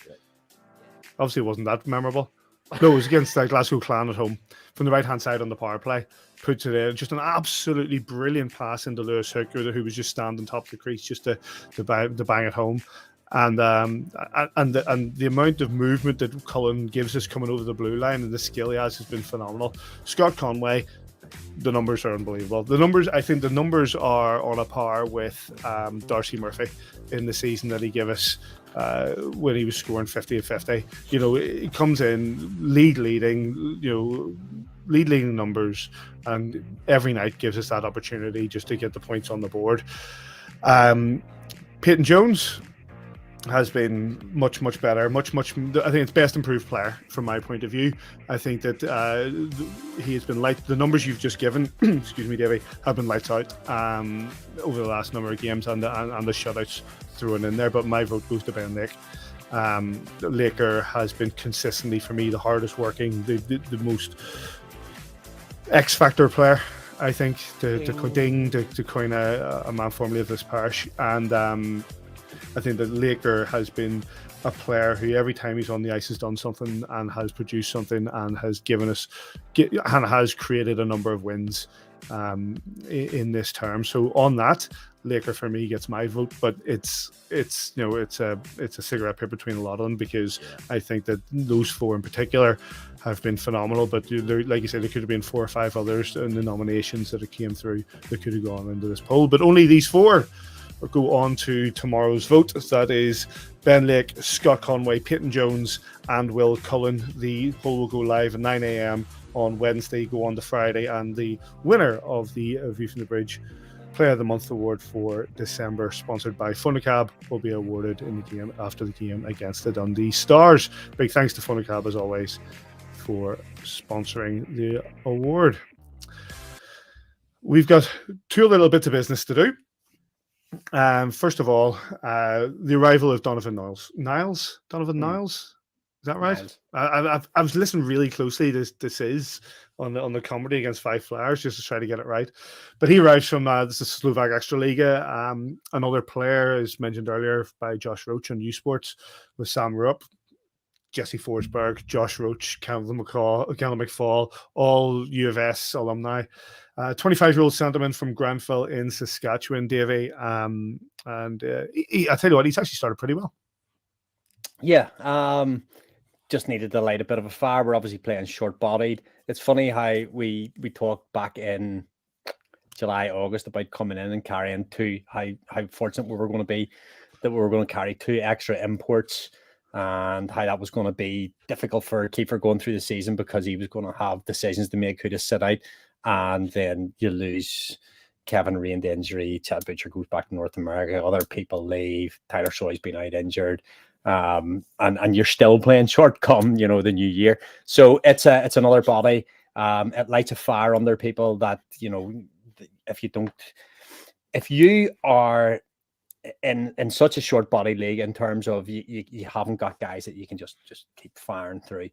Obviously, it wasn't that memorable. No, it was against Glasgow Clan at home from the right hand side on the power play. Puts it in, just an absolutely brilliant pass into Lewis Hook, who was just standing top of the crease just to bang it home. And the amount of movement that Cullen gives us coming over the blue line and the skill he has been phenomenal. Scott Conway, the numbers are unbelievable. I think the numbers are on a par with Darcy Murphy in the season that he gave us when he was scoring 50 of 50. You know, it comes in leading numbers, and every night gives us that opportunity just to get the points on the board. Peyton Jones has been much better, I think it's best improved player from my point of view. I think that he has been the numbers you've just given, excuse me, Davey, have been lights out over the last number of games, and the shutouts thrown in there. But my vote goes to Ben Lake. Laker has been consistently, for me, the hardest working, the most X factor player, I think, to coin a man formerly of this parish. And I think that Laker has been a player who every time he's on the ice has done something and has produced something and has has created a number of wins in this term. So on that, Laker for me gets my vote, but it's a cigarette paper between a lot of them, because I think that those four in particular have been phenomenal. But like you said, there could have been 4 or 5 others in the nominations that came through that could have gone into this poll, but only these 4 go on to tomorrow's vote. That is Ben Lake, Scott Conway, Peyton Jones, and Will Cullen. The poll will go live at 9 a.m. on Wednesday, go on to Friday, and the winner of the View from the Bridge Player of the Month award for December, sponsored by Funicab, will be awarded in the game after the game against the Dundee Stars. Big thanks to Funicab, as always, for sponsoring the award. We've got 2 little bits of business to do. First of all, the arrival of Donovan Niles. Donovan Niles, is that right? I was listening really closely. This is on the comedy against Five Flyers, just to try to get it right. But he arrives from this is Slovak Extraliga. Another player, as mentioned earlier by Josh Roach on U Sports, with Sam Rupp, Jesse Forsberg, Josh Roach, Kendall McFall, all U of S alumni. 25-year-old centerman from Granville in Saskatchewan, Davey. I tell you what, he's actually started pretty well. Yeah, just needed to light a bit of a fire. We're obviously playing short-bodied. It's funny how we talked back in July, August about coming in and carrying 2, how fortunate we were going to be that we were going to carry 2 extra imports, and how that was going to be difficult for Kiefer going through the season, because he was going to have decisions to make who to sit out. And then you lose Kevin Raine to injury, Chad Butcher goes back to North America, other people leave, Tyler Shoy's been out injured, and you're still playing short come the new year. So it's another body. It lights a fire under people that, if you are in such a short body league in terms of you haven't got guys that you can just keep firing through.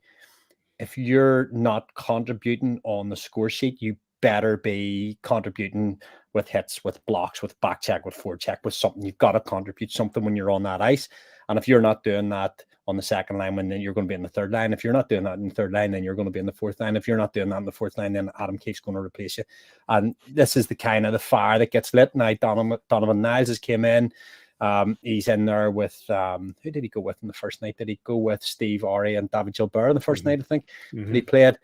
If you're not contributing on the score sheet, you better be contributing with hits, with blocks, with back check, with forward check, with something. You've got to contribute something when you're on that ice. And if you're not doing that on the second line, then you're going to be in the third line. If you're not doing that in the third line, then you're going to be in the fourth line. If you're not doing that in the fourth line, then Adam Keefe's going to replace you. And this is the kind of the fire that gets lit. Now, Donovan Niles has came in. He's in there with who did he go with in the first night? Did he go with Steve Ori and David Gilbert the first night, I think, that he played?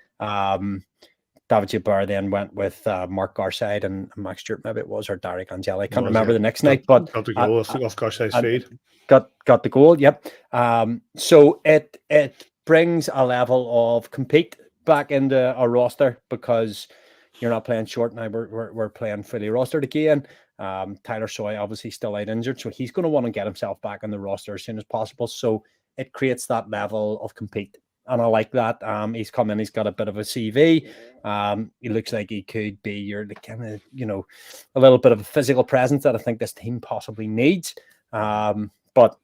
David Gilbert then went with Mark Garside and Max Stewart, maybe it was, or Derek Angeli. I can't remember the next night, but got the goal off Garside's feed. Got the goal, yep. So it brings a level of compete back into a roster, because you're not playing short now. We're playing fully rostered again. Tyler Soy obviously still out injured, so he's going to want to get himself back on the roster as soon as possible. So it creates that level of compete, and I like that. He's come in, he's got a bit of a CV. He looks like he could be your kind of, a little bit of a physical presence that I think this team possibly needs. But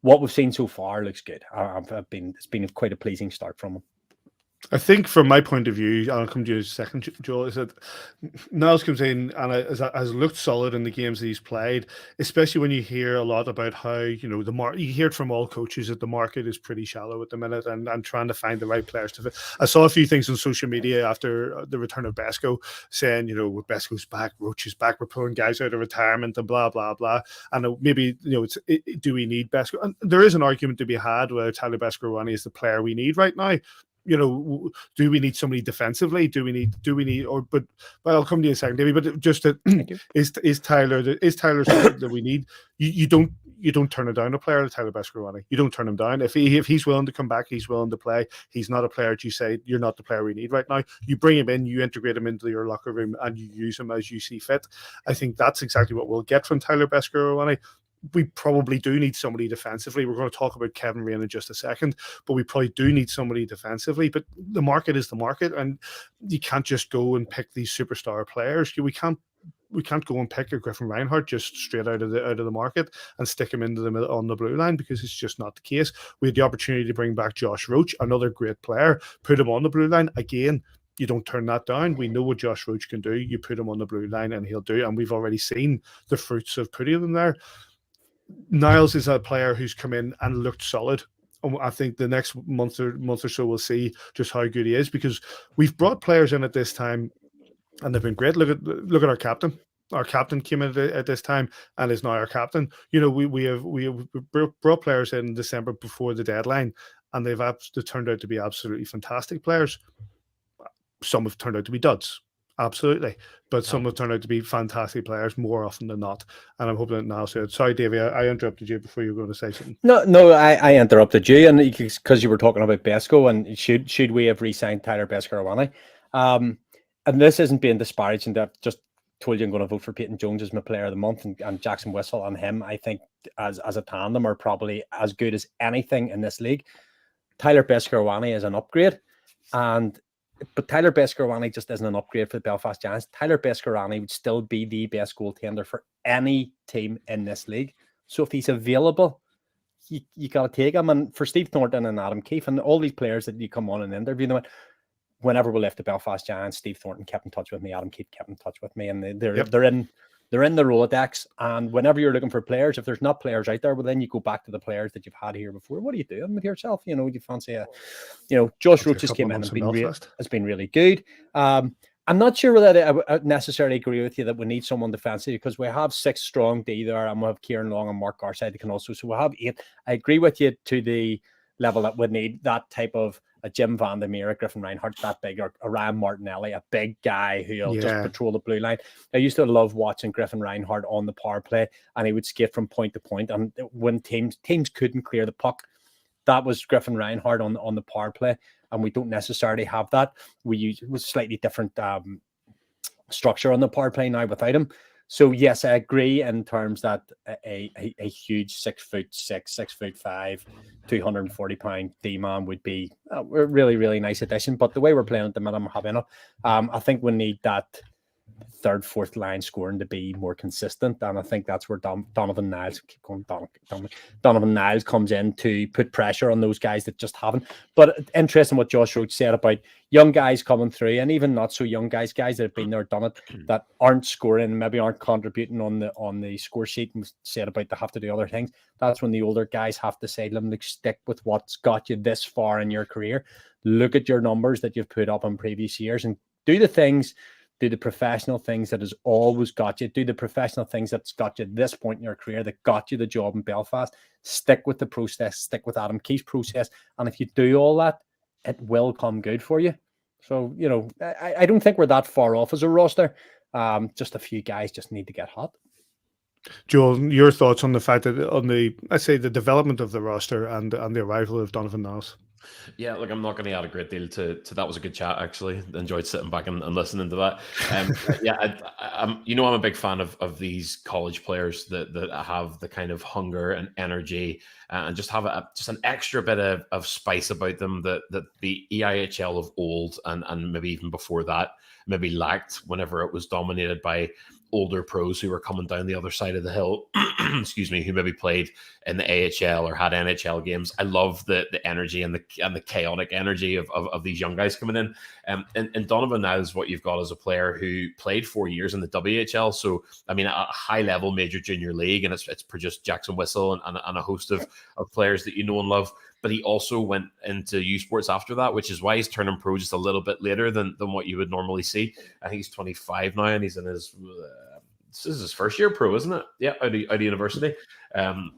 what we've seen so far looks good. It's been quite a pleasing start from him. I think from my point of view, I'll come to you in a second, Joel, is that Niles comes in and has looked solid in the games that he's played, especially when you hear a lot about how, you hear it from all coaches that the market is pretty shallow at the minute, and trying to find the right players to fit. I saw a few things on social media after the return of Besko saying, with Besko's back, Roach is back, we're pulling guys out of retirement and blah, blah, blah. And maybe, do we need Besko? And there is an argument to be had whether Tyler Beskorowany is the player we need right now. Do we need somebody defensively? But I'll come to you in a second, Davey. But just is Tyler something that we need? You don't turn it down, a player like Tyler Beskorowany. You don't turn him down. If he's willing to come back, he's willing to play. He's not a player that you say you're not the player we need right now. You bring him in, you integrate him into your locker room, and you use him as you see fit. I think that's exactly what we'll get from Tyler Beskorowany. We probably do need somebody defensively. We're going to talk about Kevin Raine in just a second, but we probably do need somebody defensively. But the market is the market, and you can't just go and pick these superstar players. We can't go and pick a Griffin Reinhardt just straight out of the market and stick him into the middle on the blue line, because it's just not the case. We had the opportunity to bring back Josh Roach, another great player, put him on the blue line again. You don't turn that down. We know what Josh Roach can do. You put him on the blue line and he'll do, and we've already seen the fruits of putting him there. Niles is a player who's come in and looked solid. I think the next month or so we'll see just how good he is, because we've brought players in at this time and they've been great. Look at our captain. Our captain came in at this time and is now our captain. We have brought players in December before the deadline, and they've turned out to be absolutely fantastic players. Some have turned out to be duds. Absolutely. But some have turned out to be fantastic players more often than not. And I'm hoping that now said, sorry, Davey, I interrupted you before you were going to say something. No, I interrupted you, and because you were talking about Besko and should we have re-signed Tyler Beskorowany? And this isn't being disparaging. I've just told you I'm going to vote for Peyton Jones as my player of the month, and Jackson Whistle and him, I think, as a tandem, are probably as good as anything in this league. Tyler Beskorowany is an upgrade, but Tyler Beskorowany just isn't an upgrade for the Belfast Giants. Tyler Beskorowany would still be the best goaltender for any team in this league. So if he's available, you got to take him. And for Steve Thornton and Adam Keefe and all these players that you come on and interview them, whenever we left the Belfast Giants, Steve Thornton kept in touch with me, Adam Keefe kept in touch with me, and they're in the Rolodex. And whenever you're looking for players, if there's not players out there, well, then you go back to the players that you've had here before. What are you doing with yourself? You fancy Josh Roach just came in and has been really good. I'm not sure whether I necessarily agree with you that we need someone defensively, because we have 6 strong D there, and we have Kieran Long and Mark Garside that can also. So we have 8. I agree with you to the level that we need that type of a Jim Van der Meer, a Griffin Reinhardt that big, or a Ryan Martinelli, a big guy who'll just patrol the blue line. I used to love watching Griffin Reinhardt on the power play, and he would skate from point to point. And when teams couldn't clear the puck, that was Griffin Reinhardt on the power play. And we don't necessarily have that. We use slightly different structure on the power play now without him. So yes, I agree in terms that a huge 6'6", 6'5", 240-pound D-man would be a really, really nice addition. But the way we're playing at the minute, I'm happy enough. I think we need that third, fourth line scoring to be more consistent, and I think that's where Donovan Niles Donovan Niles comes in to put pressure on those guys that just haven't. But interesting what Josh Roach said about young guys coming through, and even not so young guys that have been there, done it, that aren't scoring, maybe aren't contributing on the score sheet, and said about they have to do other things. That's when the older guys have to say, "Let them stick with what's got you this far in your career. Look at your numbers that you've put up in previous years, and do the things." Do the professional things that has always got you. Do the professional things that's got you this point in your career, that got you the job in Belfast. Stick with the process. Stick with Adam Keefe's process. And if you do all that, it will come good for you. So, I don't think we're that far off as a roster. Just a few guys just need to get hot. Joel, your thoughts on the fact that the development of the roster and the arrival of Donovan Niles? Yeah, look, I'm not going to add a great deal to that. Was a good chat, actually. Enjoyed sitting back and listening to that. I'm a big fan of these college players that have the kind of hunger and energy and just have just an extra bit of spice about them that the EIHL of old and maybe even before that maybe lacked whenever it was dominated by older pros who were coming down the other side of the hill, excuse me, who maybe played in the AHL or had NHL games. I love the energy and the chaotic energy of these young guys coming in. And Donovan Niles, what you've got as a player who played 4 years in the WHL. So, I mean, a high level major junior league, and it's produced Jackson Whistle and a host of players that you know and love. But he also went into U Sports after that, which is why he's turning pro just a little bit later than what you would normally see. I think he's 25 now, and he's in his this is his first year pro, isn't it? Yeah, out of university,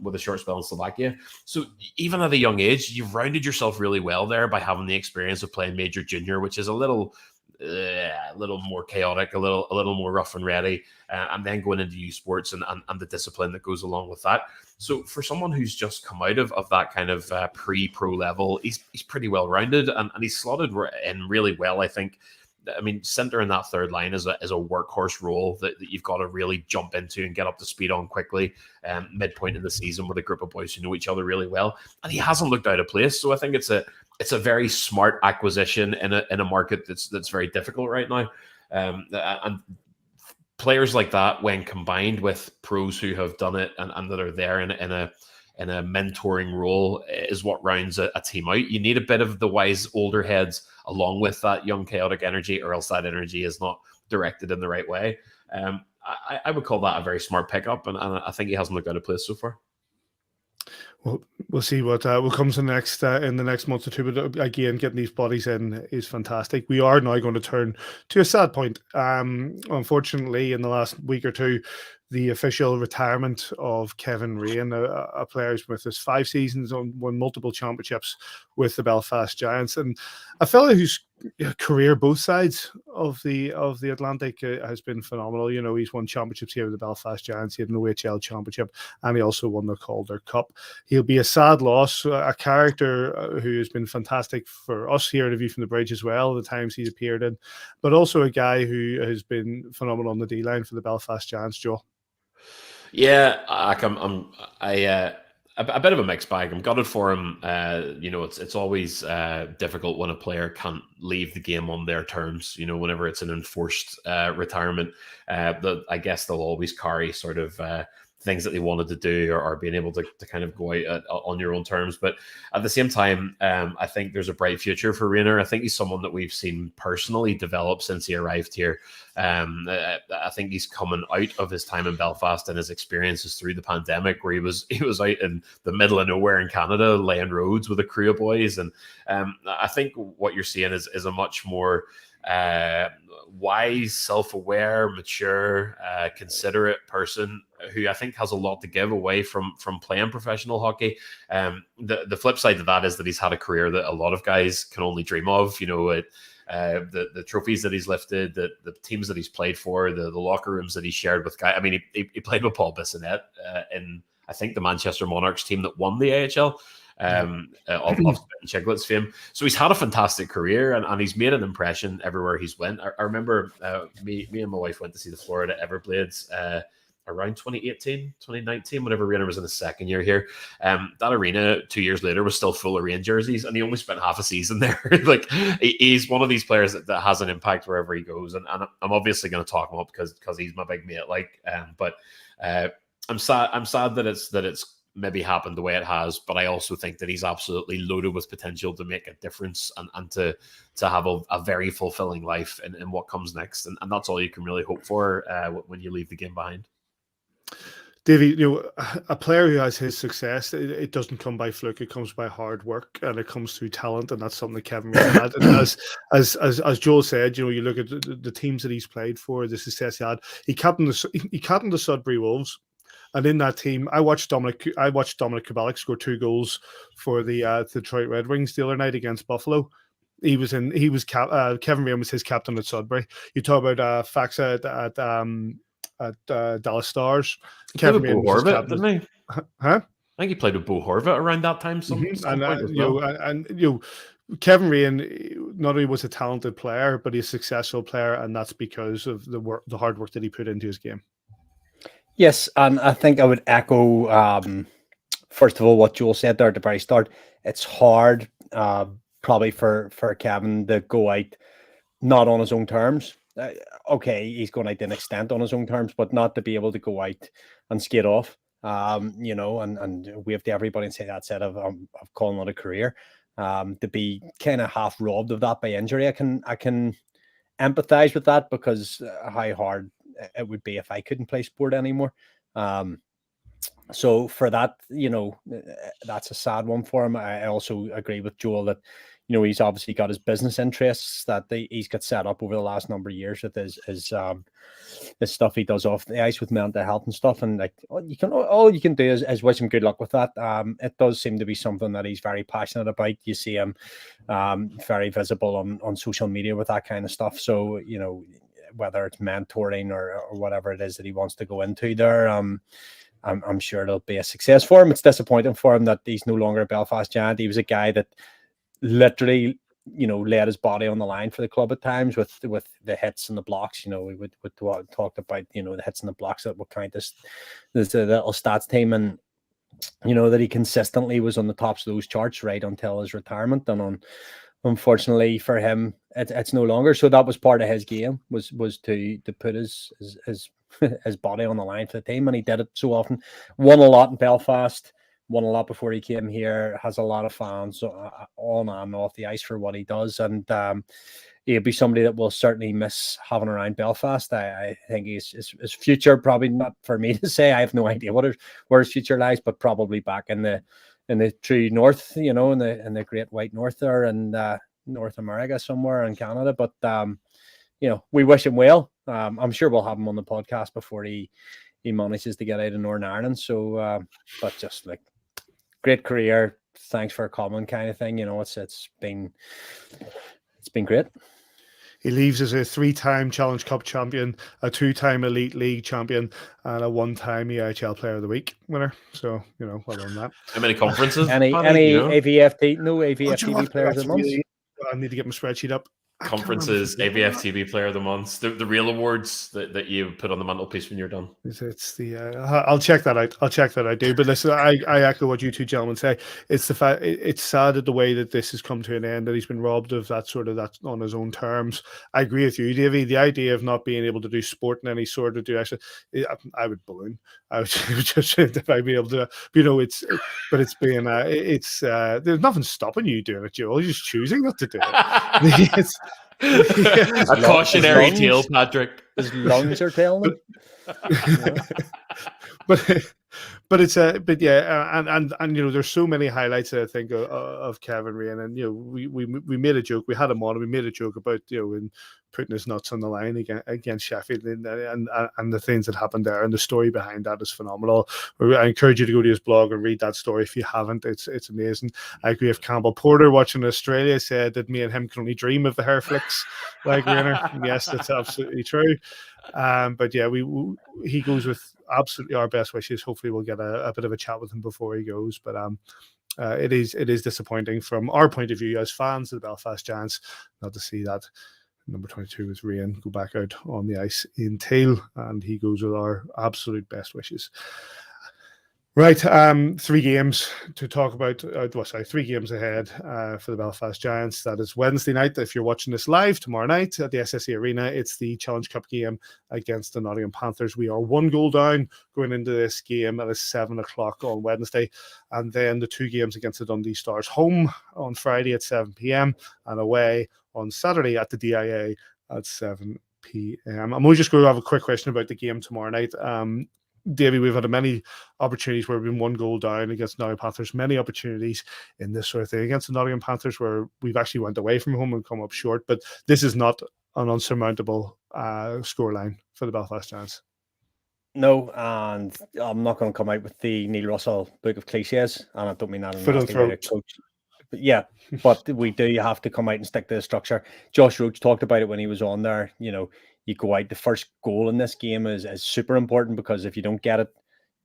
with a short spell in Slovakia. So even at a young age, you've rounded yourself really well there by having the experience of playing major junior, which is a little more chaotic, a little more rough and ready, and then going into U Sports and the discipline that goes along with that. So for someone who's just come out of that kind of pre-pro level, he's pretty well rounded and he's slotted in really well, I think. I mean, center in that third line is a workhorse role that you've got to really jump into and get up to speed on quickly, midpoint in the season with a group of boys who know each other really well. And he hasn't looked out of place. So I think it's a very smart acquisition in a market that's very difficult right now. And players like that, when combined with pros who have done it and that are there in a mentoring role, is what rounds a team out. You need a bit of the wise older heads along with that young chaotic energy, or else that energy is not directed in the right way. I would call that a very smart pickup, and I think he hasn't looked out of place so far. Well, we'll see what will come to next in the next month or two. But again, getting these bodies in is fantastic. We are now going to turn to a sad point. Unfortunately, in the last week or two, the official retirement of Kevin Raine, a player who's with us 5 seasons, won multiple championships with the Belfast Giants, and a fellow whose career both sides of the Atlantic has been phenomenal. You know, he's won championships here with the Belfast Giants. He had an OHL championship, and he also won the Calder Cup. He'll be a sad loss, a character who has been fantastic for us here at A View from the Bridge as well, the times he's appeared in, but also a guy who has been phenomenal on the D-line for the Belfast Giants, Joel. Yeah, I'm a bit of a mixed bag. I'm gutted for him. It's always difficult when a player can't leave the game on their terms. You know, whenever it's an enforced retirement, I guess they'll always carry sort of things that they wanted to do or being able to kind of go out on your own terms. But at the same time, I think there's a bright future for Raine. I think he's someone that we've seen personally develop since he arrived here. I think he's coming out of his time in Belfast and his experiences through the pandemic, where he was out in the middle of nowhere in Canada, laying roads with a crew of boys. And I think what you're seeing is a much more wise, self-aware, mature, considerate person who I think has a lot to give away from playing professional hockey. The flip side to that is that he's had a career that a lot of guys can only dream of. You know, the trophies that he's lifted, the teams that he's played for, the locker rooms that he shared with guys. I mean, he played with Paul Bissonnette in, I think, the Manchester Monarchs team that won the AHL. of Chiglett's fame. So he's had a fantastic career, and he's made an impression everywhere he's went. I remember me and my wife went to see the Florida Everblades around 2018, 2019, whenever Raine was in his second year here. That arena 2 years later was still full of Raine jerseys, and he only spent half a season there. Like, he's one of these players that has an impact wherever he goes, and I'm obviously going to talk him up because he's my big mate. But I'm sad that it's maybe happened the way it has, but I also think that he's absolutely loaded with potential to make a difference and to have a very fulfilling life in what comes next, and that's all you can really hope for when you leave the game behind. Davey, a player who has his success, it doesn't come by fluke. It comes by hard work, and it comes through talent, and that's something that Kevin Raine had. And as Joel said, you look at the teams that he's played for, the success he had. He captained the Sudbury Wolves, and in that team, I watched Dominic Kubalik score 2 goals for the Detroit Red Wings the other night against Buffalo. Kevin Raine was his captain at Sudbury. You talk about Faxa at Dallas Stars. Kevin Raine was Horvath, didn't he? Huh? I think he played with Bo Horvath around that time. Kevin Raine not only was a talented player, but he's a successful player, and that's because of the hard work that he put into his game. Yes, and I think I would echo, first of all, what Joel said there at the very start. It's hard, probably for Kevin to go out not on his own terms. Okay, he's going out to an extent on his own terms, but not to be able to go out and skate off, and wave to everybody and say that's it. I've calling it a career. To be kind of half robbed of that by injury, I can empathize with that, because how hard it would be if I couldn't play sport anymore. So for that, that's a sad one for him. I also agree with Joel that, he's obviously got his business interests that he's got set up over the last number of years with his stuff he does off the ice with mental health and stuff. And all you can do is wish him good luck with that. It does seem to be something that he's very passionate about. You see him very visible on social media with that kind of stuff. So, whether it's mentoring or whatever it is that he wants to go into there, I'm sure it'll be a success for him. It's disappointing for him that he's no longer a Belfast Giant. He was a guy that literally, laid his body on the line for the club at times with the hits and the blocks. We would talked about, the hits and the blocks that would count this little stats team, and that he consistently was on the tops of those charts right until his retirement. And unfortunately for him, it's no longer. So that was part of his game, was to put his body on the line for the team, and he did it so often. Won a lot in Belfast. Won a lot before he came here, has a lot of fans on and off the ice for what he does, and he'll be somebody that will certainly miss having around Belfast. I think his future, probably not for me to say, I have no idea where his future lies, but probably back in the true north, in the great white north there, and North America somewhere in Canada. But we wish him well. I'm sure we'll have him on the podcast before he manages to get out of Northern Ireland. So, but just like, great career, thanks for coming, kind of thing. It's been great. He leaves as a 3-time Challenge Cup champion, a 2-time Elite League champion, and a 1-time EIHL Player of the Week winner. So, well done that. How many conferences? Any AVFTB players of the month? I need to get my spreadsheet up. Conferences, AVFTB Player of the Month, the real awards that you put on the mantelpiece when you're done. It's the I'll check that out. But listen, I echo what you two gentlemen say. It's the fact, it's sad that the way that this has come to an end, that he's been robbed of that on his own terms. I agree with you, Davey. The idea of not being able to do sport in any sort of direction, I would balloon. I would just, if I'd be able to, there's nothing stopping you doing it, Joel. You're just choosing not to do it. A cautionary tale, Patrick. His lungs are telling him. But there's so many highlights I think of Kevin Raine, and we made a joke. We had him on. We made a joke about and putting his nuts on the line against Sheffield, and the things that happened there, and the story behind that is phenomenal. I encourage you to go to his blog and read that story if you haven't. It's amazing. I agree with Campbell Porter watching Australia said that me and him can only dream of the hair flicks like Rainer. Yes, that's absolutely true. But yeah, he goes with absolutely our best wishes. Hopefully we'll get a bit of a chat with him before he goes. But it is disappointing from our point of view as fans of the Belfast Giants not to see that number 22 is Raine go back out on the ice in tail, and he goes with our absolute best wishes. Right, 3 games to talk about. 3 games ahead for the Belfast Giants. That is Wednesday night. If you're watching this live, tomorrow night at the SSE Arena, it's the Challenge Cup game against the Nottingham Panthers. We are 1 goal down going into this game. That is 7 o'clock on Wednesday. And then the 2 games against the Dundee Stars, home on Friday at 7 p.m. and away on Saturday at the DIA at 7 p.m. I'm only just going to have a quick question about the game tomorrow night. Davey, we've had many opportunities where we've been 1 goal down against Nottingham Panthers, many opportunities in this sort of thing against the Nottingham Panthers where we've actually went away from home and come up short, but this is not an unsurmountable scoreline for the Belfast Giants. No, and I'm not going to come out with the Neil Russell book of cliches, and I don't mean that in a nasty way to coach. But yeah, but we do have to come out and stick to the structure. Josh Roach talked about it when he was on there. You know, you go out, the first goal in this game is super important, because if you don't get it,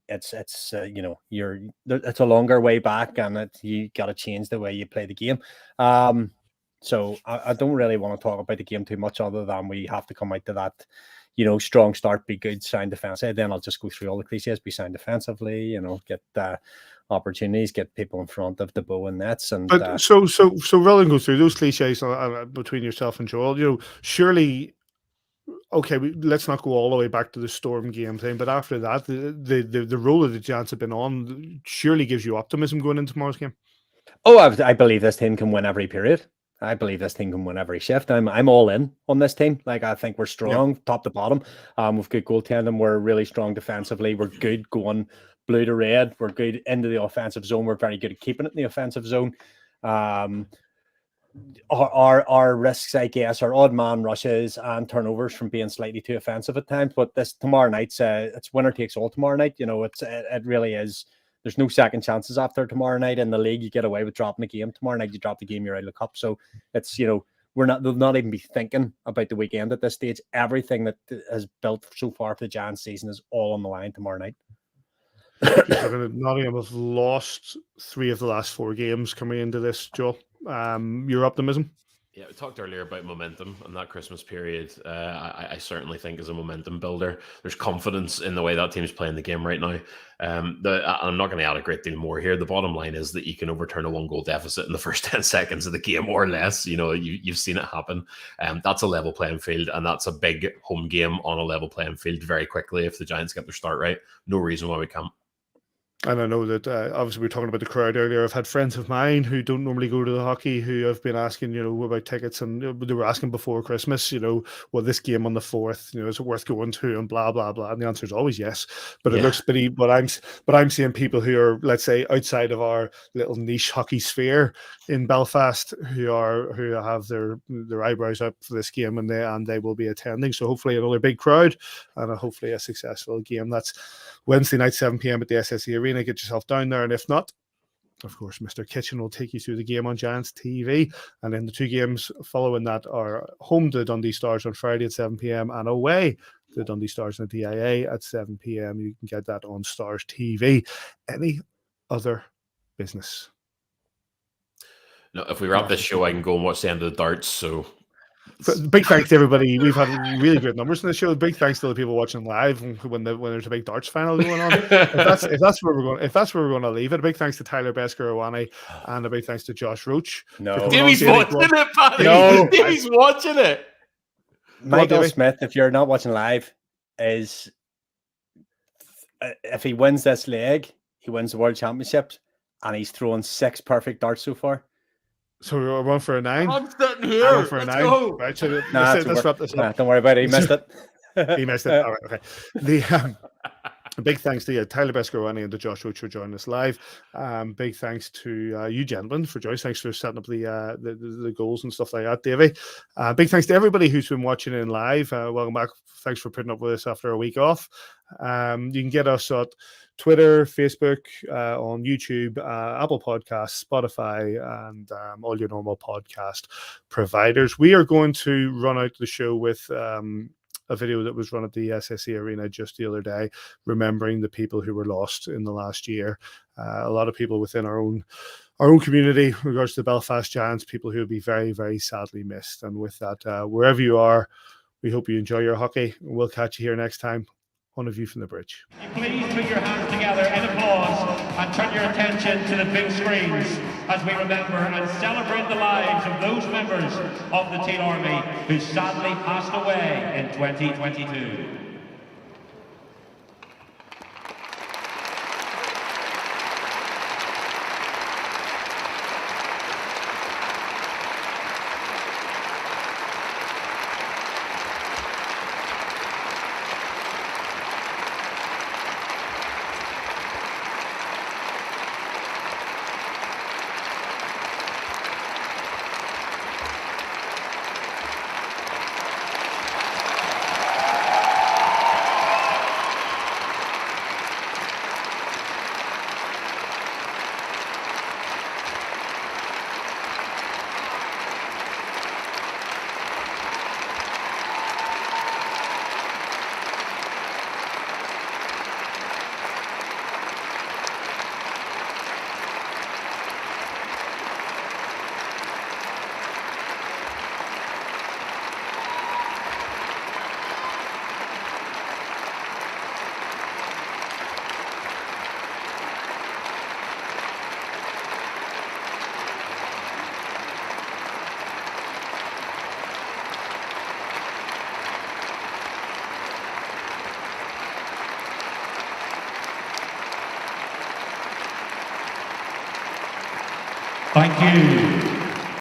it's it's a longer way back, and you got to change the way you play the game. So I don't really want to talk about the game too much, other than we have to come out to that, strong start, be good, sound defensively. Then I'll just go through all the cliches: be sound defensively, get opportunities, get people in front of the bow and nets. And so rather than go through those cliches between yourself and Joel, surely. Okay, let's not go all the way back to the Storm game thing, but after that, the role of the Giants have been on surely gives you optimism going into tomorrow's game. Oh, I believe this team can win every period. I believe this team can win every shift. I'm all in on this team. Like, I think we're strong top to bottom. We've good goaltending. We're really strong defensively. We're good going blue to red. We're good into the offensive zone. We're very good at keeping it in the offensive zone. Our risks, I guess, are odd man rushes and turnovers from being slightly too offensive at times. But this tomorrow night's it's winner takes all tomorrow night. It really is. There's no second chances after tomorrow night in the league. You get away with dropping the game tomorrow night. You drop the game, you're out of the cup. So it's they'll not even be thinking about the weekend at this stage. Everything that has built so far for the Giants season is all on the line tomorrow night. Nottingham have lost 3 of the last 4 games coming into this, Joel. Your optimism? Yeah, we talked earlier about momentum, and that Christmas period, I certainly think is a momentum builder. There's confidence in the way that team's playing the game right now. I'm not going to add a great deal more here. The bottom line is that you can overturn a 1-goal deficit in the first 10 seconds of the game or less. You've seen it happen. That's a level playing field, and that's a big home game on a level playing field very quickly if the Giants get their start right. No reason why we can't. And I know that obviously we were talking about the crowd earlier. I've had friends of mine who don't normally go to the hockey who have been asking, about tickets, and they were asking before Christmas, well, this game on the 4th, is it worth going to, and blah blah blah. And the answer is always yes. But it looks pretty. But I'm seeing people who are, let's say, outside of our little niche hockey sphere in Belfast who have their eyebrows up for this game, and they will be attending. So hopefully another big crowd and hopefully a successful game. That's Wednesday night, 7 p.m. at the SSE Arena. Get yourself down there, and if not, of course, Mr. Kitchen will take you through the game on Giants TV. And then the 2 games following that are home to Dundee Stars on Friday at 7 p.m. and away to Dundee Stars in the DIA at 7 p.m. You can get that on Stars TV. Any other business? No, if we wrap this show, I can go and watch the end of the darts. So big thanks to everybody. We've had really great numbers in the show. Big thanks to the people watching live when there's a big darts final going on. if that's where we're going to leave it. A big thanks to Tyler Beskorowany and a big thanks to Josh Roach. No, Davey's watching it, Paddy. No, Davey's watching it. Michael Smith, if you're not watching live, is if he wins this leg, he wins the World Championships, and he's thrown 6 perfect darts so far. So we're 1 for a 9. I'm sitting here. I'm for a 9. Go. Right, so let's wrap this up. Don't worry about it. He missed it. He missed it. All right, okay. Big thanks to Tyler Beskorowany and to Josh Roach for joining us live. Big thanks to you gentlemen for joining. Thanks for setting up the goals and stuff like that, Davey. Big thanks to everybody who's been watching in live. Welcome back. Thanks for putting up with us after a week off. You can get us at Twitter, Facebook, on YouTube, Apple Podcasts, Spotify, and all your normal podcast providers. We are going to run out the show with a video that was run at the SSE Arena just the other day, remembering the people who were lost in the last year. A lot of people within our own community, in regards to the Belfast Giants, people who will be very, very sadly missed. And with that, wherever you are, we hope you enjoy your hockey. We'll catch you here next time on A View from the Bridge. Please put your hands together in applause and turn your attention to the big screens as we remember and celebrate the lives of those members of the Teen Army who sadly passed away in 2022. Thank you.